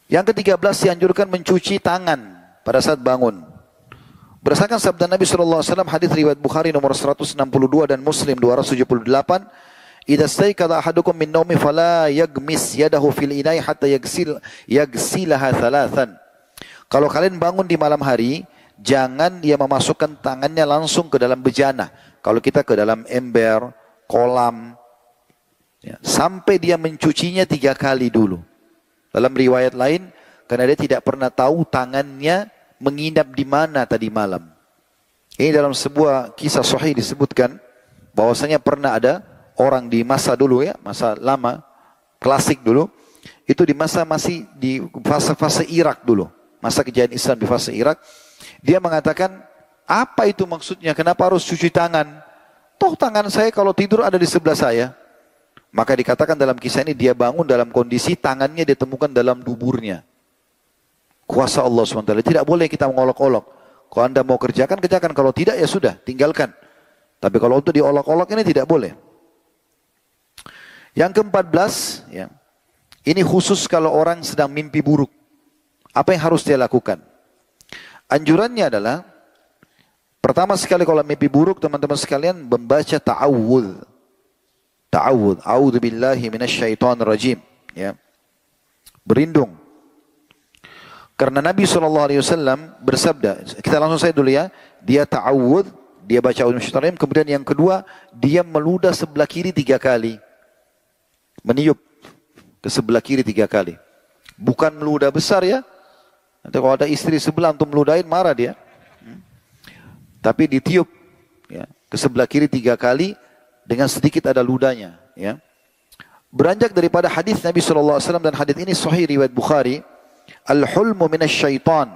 Yang ke-13 dianjurkan mencuci tangan pada saat bangun. Berdasarkan sabda Nabi SAW, hadis riwayat Bukhari nomor 162 dan Muslim 278, "Idza staiqadha ahadukum min naumi fala yagmis yadahu fil inai hatta yagsilaha thalathan." Kalau kalian bangun di malam hari, jangan dia memasukkan tangannya langsung ke dalam bejana. Kalau kita ke dalam ember, kolam, ya, sampai dia mencucinya 3 kali dulu. Dalam riwayat lain, karena dia tidak pernah tahu tangannya menginap di mana tadi malam. Ini dalam sebuah kisah sahih disebutkan bahwasanya pernah ada orang di masa dulu ya, masa lama, klasik dulu, itu di masa masih di fase-fase Irak dulu, masa kejayaan Islam di fase Irak, dia mengatakan, apa itu maksudnya? Kenapa harus cuci tangan? Toh tangan saya kalau tidur ada di sebelah saya. Maka dikatakan dalam kisah ini dia bangun dalam kondisi tangannya ditemukan dalam duburnya. Kuasa Allah SWT. Tidak boleh kita mengolok-olok. Kalau anda mau kerjakan, kerjakan. Kalau tidak, ya sudah, tinggalkan. Tapi kalau untuk diolok-olok ini tidak boleh. Yang ke-14, ya, Ini khusus kalau orang sedang mimpi buruk. Apa yang harus dia lakukan? Anjurannya adalah, pertama sekali kalau mimpi buruk, teman-teman sekalian membaca ta'awudz. Ta'awudz. A'udzubillahi minasyaitonirrajim. Ya. Berlindung. Karena Nabi SAW bersabda, kita langsung saja dulu ya, dia ta'awudz, dia baca a'udzubillahi, kemudian yang kedua, dia meludah sebelah kiri 3 kali. Meniup ke sebelah kiri 3 kali. Bukan meludah besar ya. Nanti kalau ada istri sebelah untuk meludahin, marah dia. Tapi ditiup ya, ke sebelah kiri 3 kali dengan sedikit ada ludahnya. Ya. Beranjak daripada hadis Nabi SAW, dan hadis ini sahih riwayat Bukhari. Al-hulmu minasyaitan.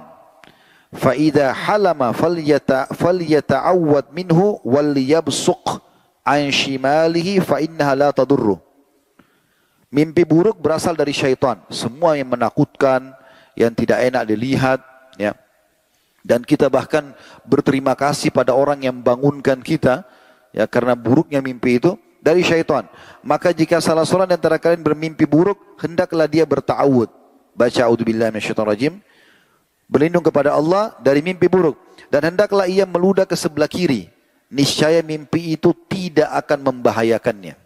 Fa'idha halama falyata'awwad minhu wal yabsuq an shimalihi fa'innaha la tadurru. Mimpi buruk berasal dari syaitan. Semua yang menakutkan, yang tidak enak dilihat, ya. Dan kita bahkan berterima kasih pada orang yang bangunkan kita, ya, karena buruknya mimpi itu dari syaitan. Maka jika salah seorang di antara kalian bermimpi buruk, hendaklah dia berta'awud. Baca a'udzubillahi minasyaitonirrajim, berlindung kepada Allah dari mimpi buruk, dan hendaklah ia meludah ke sebelah kiri. Niscaya mimpi itu tidak akan membahayakannya.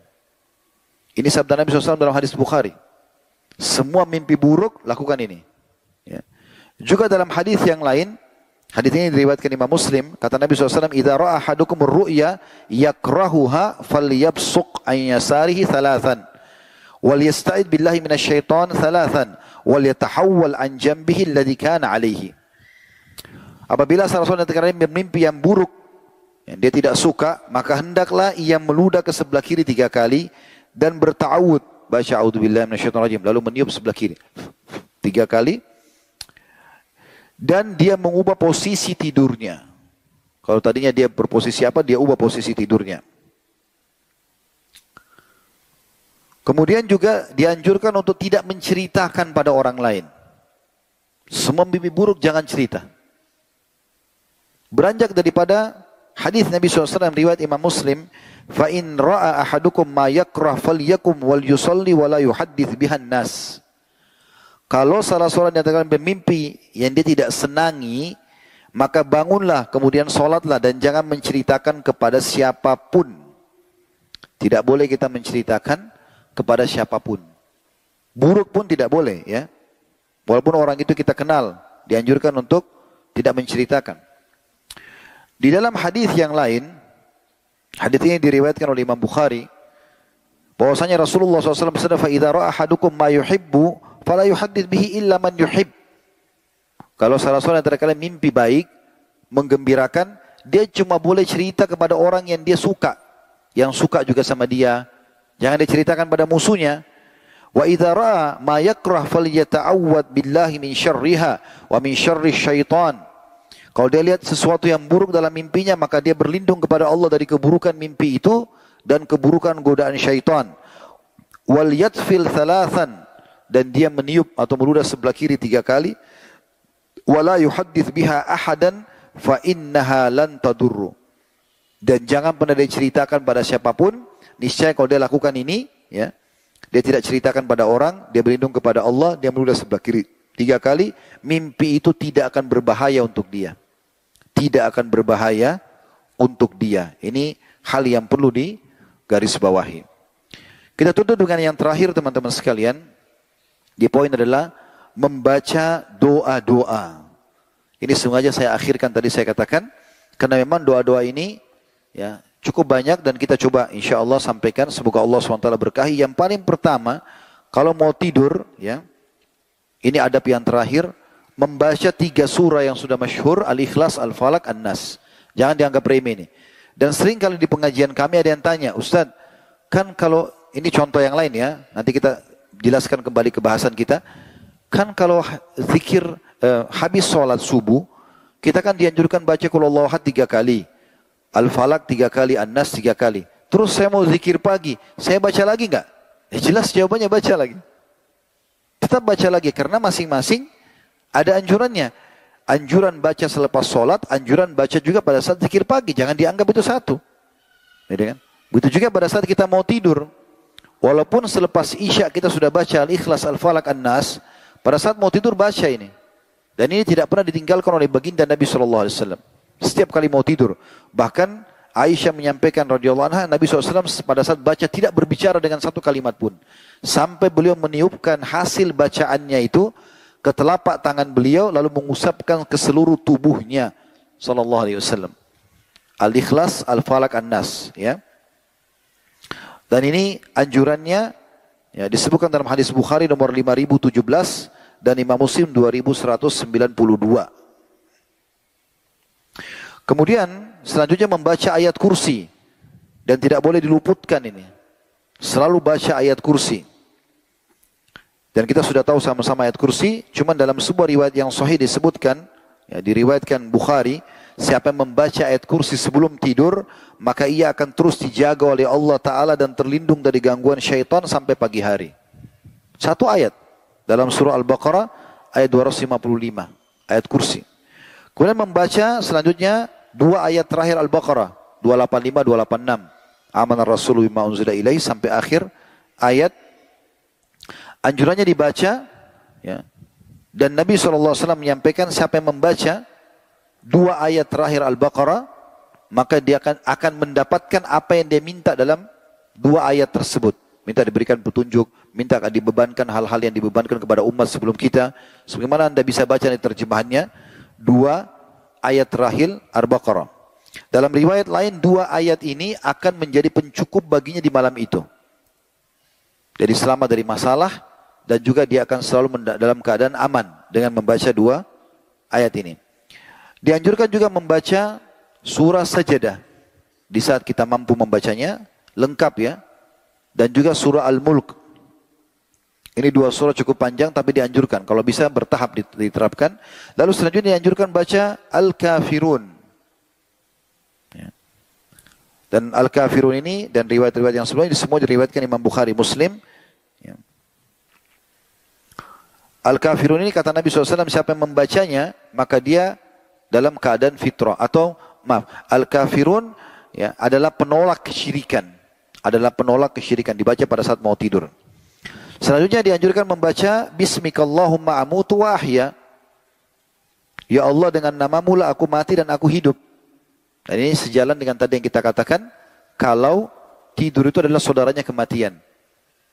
Ini sabda Nabi SAW dalam hadis Bukhari. Semua mimpi buruk lakukan ini. Ya. Juga dalam hadis yang lain, hadis ini diriwayatkan Imam Muslim, kata Nabi SAW, "Idza ra'a ahadukum ar-ru'ya yakrahuha falyabsuq an yasarihi thalathan wal yasta'id billahi minasyaiton thalathan wal yatahawwal an jambihi alladhi kana 'alaihi." Apabila salah seorang dari kalian bermimpi yang buruk, yang dia tidak suka, maka hendaklah ia meludah ke sebelah kiri 3 kali dan berta'awud, baca a'udzubillahi minasyaitonirrajim, lalu meniup sebelah kiri 3 kali. Dan dia mengubah posisi tidurnya. Kalau tadinya dia berposisi apa, dia ubah posisi tidurnya. Kemudian juga dianjurkan untuk tidak menceritakan pada orang lain. Semua mimpi buruk jangan cerita. Beranjak daripada hadis Nabi SAW riwayat Imam Muslim, fa in ra'a ahadukum ma yakrah falyakum wal yusalli wa la yuhaddits bihan nas. Kalau salah seorang di antara kalian bermimpi yang dia tidak senangi, maka bangunlah, kemudian sholatlah, dan jangan menceritakan kepada siapapun. Tidak boleh kita menceritakan kepada siapapun. Buruk pun tidak boleh, ya. Walaupun orang itu kita kenal, dianjurkan untuk tidak menceritakan. Di dalam hadis yang lain, hadis ini diriwayatkan oleh Imam Bukhari, bahwasanya Rasulullah SAW bersabda, "Fa idza ra'a ahadukum ma yuhibbu fala yuhaddits bihi illa man yuhib." Kalau salah seorang antara kalian mimpi baik, menggembirakan, dia cuma boleh cerita kepada orang yang dia suka, yang suka juga sama dia. Jangan diceritakan pada musuhnya. Wa idza ra'a ma yakrah falyata'awwad billahi min syarriha wa min syarri syaitan. Kalau dia lihat sesuatu yang buruk dalam mimpinya, maka dia berlindung kepada Allah dari keburukan mimpi itu dan keburukan godaan syaitan. Wal yatfil thalathan, dan dia meniup atau meludah sebelah kiri 3 kali. Wala yuhaddits biha ahadan fa innaha lan tadurru. Dan jangan pernah diceritakan pada siapapun. Niscaya kalau dia lakukan ini, ya, dia tidak ceritakan pada orang, dia berlindung kepada Allah, dia meludah sebelah kiri 3 kali, mimpi itu tidak akan berbahaya untuk dia. Tidak akan berbahaya untuk dia. Ini hal yang perlu digarisbawahi. Kita tutup dengan yang terakhir, teman-teman sekalian. Di poin adalah membaca doa-doa. Ini sengaja saya akhirkan tadi saya katakan, karena memang doa-doa ini ya cukup banyak dan kita coba insya Allah sampaikan. Semoga Allah SWT berkahi. Yang paling pertama, kalau mau tidur, ya, ini adab yang terakhir, membaca 3 surah yang sudah masyhur, Al-Ikhlas, Al-Falaq, An-Nas. Jangan dianggap remeh ini. Dan sering kali di pengajian kami ada yang tanya, Ustadz, kan kalau ini contoh yang lain ya, nanti kita jelaskan kembali ke bahasan kita. Kan kalau zikir habis sholat subuh, kita kan dianjurkan baca Qul Huwallahu Ahad 3 kali, Al-Falaq 3 kali, An-Nas 3 kali. Terus saya mau zikir pagi, saya baca lagi nggak? Jelas jawabannya baca lagi. Tetap baca lagi karena masing-masing ada anjurannya. Anjuran baca selepas sholat, anjuran baca juga pada saat zikir pagi. Jangan dianggap itu satu. Begitu kan? Begitu juga pada saat kita mau tidur. Walaupun selepas Isya kita sudah baca Al-Ikhlas, Al-Falaq, An-Nas, pada saat mau tidur baca ini. Dan ini tidak pernah ditinggalkan oleh baginda Nabi SAW. Setiap kali mau tidur. Bahkan Aisyah menyampaikan radhiyallahu anha, Nabi SAW pada saat baca tidak berbicara dengan satu kalimat pun. Sampai beliau meniupkan hasil bacaannya itu ke telapak tangan beliau, lalu mengusapkan ke seluruh tubuhnya. Sallallahu alaihi wasallam. Al-Ikhlas, Al-Falaq, An-Nas. Ya. Dan ini anjurannya ya, disebutkan dalam hadis Bukhari nomor 5017 dan Imam Muslim 2192. Kemudian selanjutnya membaca ayat kursi. Dan tidak boleh diluputkan ini. Selalu baca ayat kursi. Dan kita sudah tahu sama-sama ayat kursi. Cuma dalam sebuah riwayat yang sahih disebutkan, ya, diriwayatkan Bukhari, siapa yang membaca ayat kursi sebelum tidur, maka ia akan terus dijaga oleh Allah Ta'ala dan terlindung dari gangguan syaitan sampai pagi hari. Satu ayat. Dalam surah Al-Baqarah, ayat 255. Ayat kursi. Kemudian membaca selanjutnya dua ayat terakhir Al-Baqarah. 285, 286. Amanar Rasulullah bima unzila ilaihi sampai akhir ayat. Anjurannya dibaca. Ya. Dan Nabi SAW menyampaikan siapa yang membaca dua ayat terakhir Al-Baqarah, maka dia akan mendapatkan apa yang dia minta dalam dua ayat tersebut. Minta diberikan petunjuk, minta dibebankan hal-hal yang dibebankan kepada umat sebelum kita. Sebagaimana Anda bisa baca di terjemahannya, dua ayat terakhir Al-Baqarah. Dalam riwayat lain, dua ayat ini akan menjadi pencukup baginya di malam itu. Jadi selamat dari masalah, dan juga dia akan selalu dalam keadaan aman dengan membaca dua ayat ini. Dianjurkan juga membaca surah Sajadah di saat kita mampu membacanya, lengkap ya. Dan juga surah Al-Mulk. Ini dua surah cukup panjang tapi dianjurkan. Kalau bisa bertahap diterapkan. Lalu selanjutnya dianjurkan baca Al-Kafirun. Ya. Dan Al-Kafirun ini dan riwayat-riwayat yang sebelumnya semua diriwayatkan Imam Bukhari, Muslim. Ya. Al-Kafirun ini kata Nabi SAW, siapa yang membacanya maka dia dalam keadaan fitrah. Atau maaf, Al-Kafirun ya, adalah penolak kesyirikan. Adalah penolak kesyirikan, dibaca pada saat mau tidur. Selanjutnya dianjurkan membaca Bismikallahumma amutu wa ahya. Ya Allah, dengan namamu lah aku mati dan aku hidup. Dan ini sejalan dengan tadi yang kita katakan, kalau tidur itu adalah saudaranya kematian.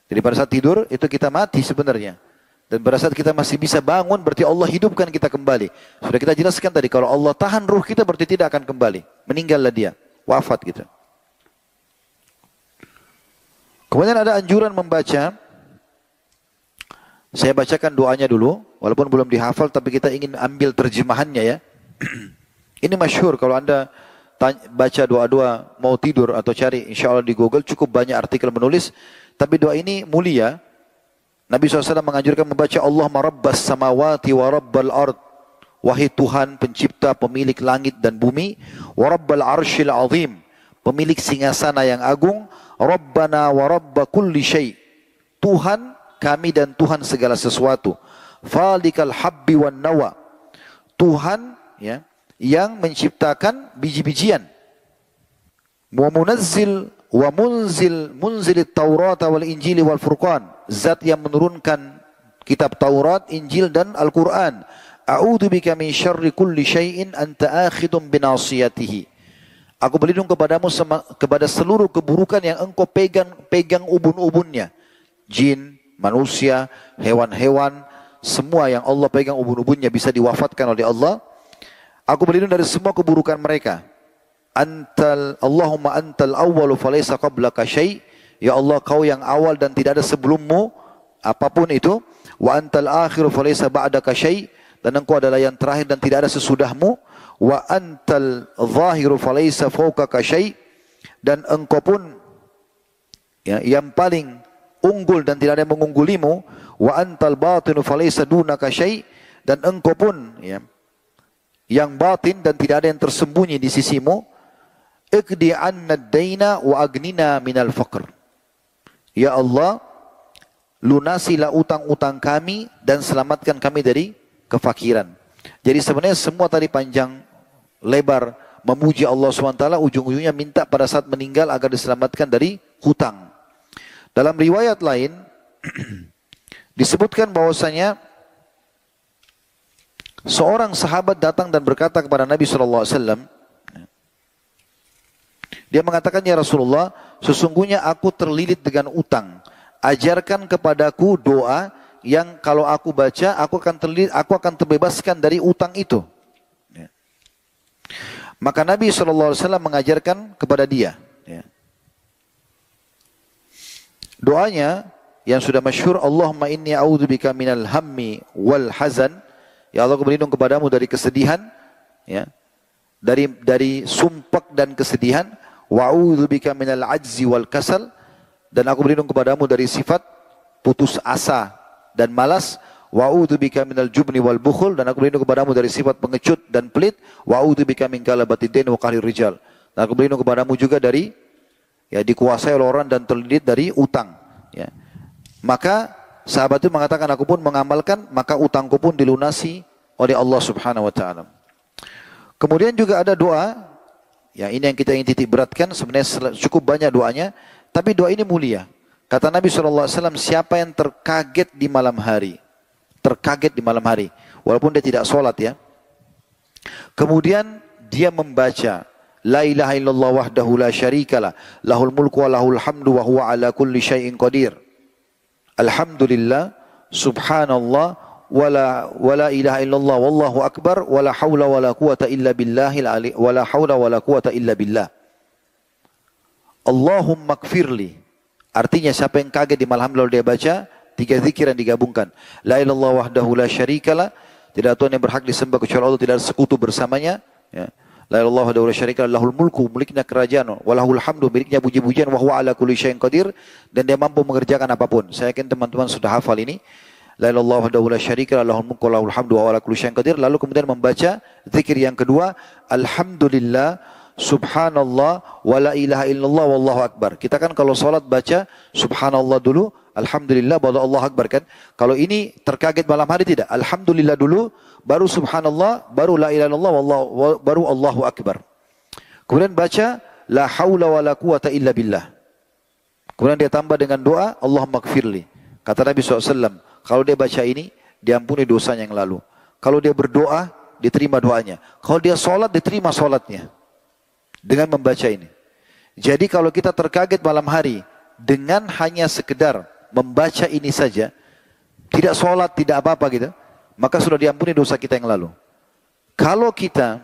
Jadi pada saat tidur itu kita mati sebenarnya. Dan pada saat kita masih bisa bangun, berarti Allah hidupkan kita kembali. Sudah kita jelaskan tadi, kalau Allah tahan ruh kita berarti tidak akan kembali. Meninggallah dia, wafat gitu. Kemudian ada anjuran membaca. Saya bacakan doanya dulu, walaupun belum dihafal, tapi kita ingin ambil terjemahannya ya. Ini masyhur kalau Anda baca doa-doa mau tidur atau cari, insya Allah di Google cukup banyak artikel menulis. Tapi doa ini mulia. Nabi SAW menganjurkan membaca Allahumma rabbas samawati wa rabbal ard. Wahai Tuhan pencipta, pemilik langit dan bumi. Wa rabbal arshil azim. Pemilik singgasana yang agung. Rabbana wa rabba kulli syai'. Tuhan kami dan Tuhan segala sesuatu. Falikal habbi wan nawa. Tuhan ya, yang menciptakan biji-bijian. Wa munazzil wa munzil Taurat wal Injil wal Furqan. Zat yang menurunkan kitab Taurat, Injil dan Al-Quran. A'udzu bika min syarri kulli syai'in anta akhidun binasiyatihi. Aku berlindung kepadamu kepada seluruh keburukan yang engkau pegang ubun-ubunnya. Jin, manusia, hewan-hewan, semua yang Allah pegang ubun-ubunnya bisa diwafatkan oleh Allah. Aku berlindung dari semua keburukan mereka. Allahumma antal awwalu falaysa qablaka syai'. Ya Allah, kau yang awal dan tidak ada sebelummu apapun itu. Wa antal akhiru falaysa ba'daka syai'. Dan engkau adalah yang terakhir dan tidak ada sesudahmu. Wa antal zahiru falaysa fawqaka syai'. Dan engkau pun ya, yang paling unggul dan tidak ada yang mengunggulimu. Wa antal batinu falaysa dunaka syai'. Dan engkau pun ya, yang batin dan tidak ada yang tersembunyi di sisimu. Iqdi anna ad-daina wa agnina minal faqr. Ya Allah, lunasilah utang-utang kami dan selamatkan kami dari kefakiran. Jadi sebenarnya semua tadi panjang lebar memuji Allah SWT, ujung-ujungnya minta pada saat meninggal agar diselamatkan dari hutang. Dalam riwayat lain disebutkan bahwasanya seorang sahabat datang dan berkata kepada Nabi SAW, dia mengatakan, ya Rasulullah, sesungguhnya aku terlilit dengan utang. Ajarkan kepadaku doa yang kalau aku baca, aku akan terbebaskan dari utang itu. Maka Nabi SAW mengajarkan kepada dia. Doanya yang sudah masyhur, Allahumma inni a'udzubika minal hammi wal hazan. Ya Allah, aku berlindung kepadamu dari kesedihan, ya, dari sumpek dan kesedihan. Wa a'udzubika minal ajzi wal kasal, dan aku berlindung kepadamu dari sifat putus asa dan malas. Wa a'udzubika minal jubni wal bukhul, dan aku berlindung kepadamu dari sifat pengecut dan pelit. Wa a'udzubika min galabatid dain wa qahrir rijal, dan aku berlindung kepadamu juga dari dikuasai oleh orang dan terlilit dari utang. Ya. Maka sahabat itu mengatakan, aku pun mengamalkan, maka utangku pun dilunasi oleh Allah Subhanahu wa taala. Kemudian juga ada doa, ya ini yang kita ingin titik beratkan, sebenarnya cukup banyak doanya, tapi doa ini mulia. Kata Nabi SAW, siapa yang terkaget di malam hari, walaupun dia tidak sholat ya, kemudian dia membaca La ilaha illallah wahdahu la syarikalah, lahul mulku wa lahul hamdu wa huwa ala kulli syai'in qadir. Alhamdulillah, subhanallah, wala ilaha illallah wallahu akbar, wala hawla wala quwata illa billahil ali, wala hawla wala quwata illa billah. Allahumma gfirli. Artinya siapa yang kaget di malam lalu dia baca 3 zikir yang digabungkan. La ilaha illallah wahdahu la syarikalah, tidak ada Tuhan yang berhak disembah kecuali Allah, tidak ada sekutu bersamanya, ya. La ilaha illallah wahdahu la syarikalah, lahul mulku, miliknya kerajaan, walahul hamdu, miliknya puji-pujian, wa huwa ala kulli syai'in qadir, dan dia mampu mengerjakan apapun. Saya yakin teman-teman sudah hafal ini. La ilaha illallah wahdahu la syarikalah, lahul mulku, walahul hamdu, wa huwa ala kulli syai'in qadir. Lalu kemudian membaca zikir yang kedua, alhamdulillah, subhanallah, wa la ilaha illallah, wallahu akbar. Kita kan kalau salat baca subhanallah dulu, alhamdulillah, baru Allah akbar kan. Kalau ini terkaget malam hari tidak, alhamdulillah dulu, baru subhanallah, baru la ilaha illallah, baru Allahu akbar. Kemudian baca la haula wala quwata illa billah. Kemudian dia tambah dengan doa Allahumma gfirli. Kata Nabi SAW, kalau dia baca ini, diampuni dosanya yang lalu. Kalau dia berdoa, diterima doanya. Kalau dia sholat, diterima sholatnya. Dengan membaca ini. Jadi kalau kita terkaget malam hari, dengan hanya sekedar membaca ini saja, tidak sholat, tidak apa-apa gitu, maka sudah diampuni dosa kita yang lalu. Kalau kita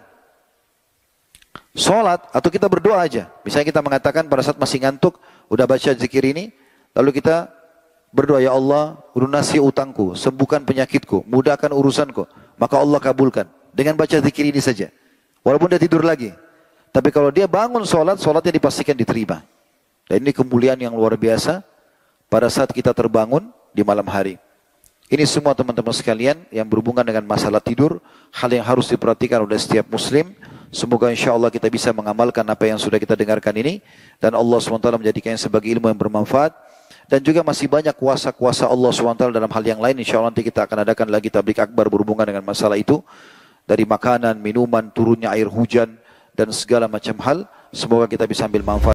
sholat atau kita berdoa aja, misalnya kita mengatakan pada saat masih ngantuk, udah baca zikir ini, lalu kita berdoa, ya Allah, lunasi utangku, sembuhkan penyakitku, mudahkan urusanku, maka Allah kabulkan. Dengan baca zikir ini saja, walaupun dia tidur lagi. Tapi kalau dia bangun sholat, sholatnya dipastikan diterima. Dan ini kemuliaan yang luar biasa pada saat kita terbangun di malam hari. Ini semua teman-teman sekalian yang berhubungan dengan masalah tidur, hal yang harus diperhatikan oleh setiap muslim. Semoga insya Allah kita bisa mengamalkan apa yang sudah kita dengarkan ini, dan Allah SWT menjadikannya sebagai ilmu yang bermanfaat. Dan juga masih banyak kuasa-kuasa Allah SWT dalam hal yang lain. Insya Allah nanti kita akan adakan lagi tablik akbar berhubungan dengan masalah itu. Dari makanan, minuman, turunnya air hujan, dan segala macam hal. Semoga kita bisa ambil manfaat.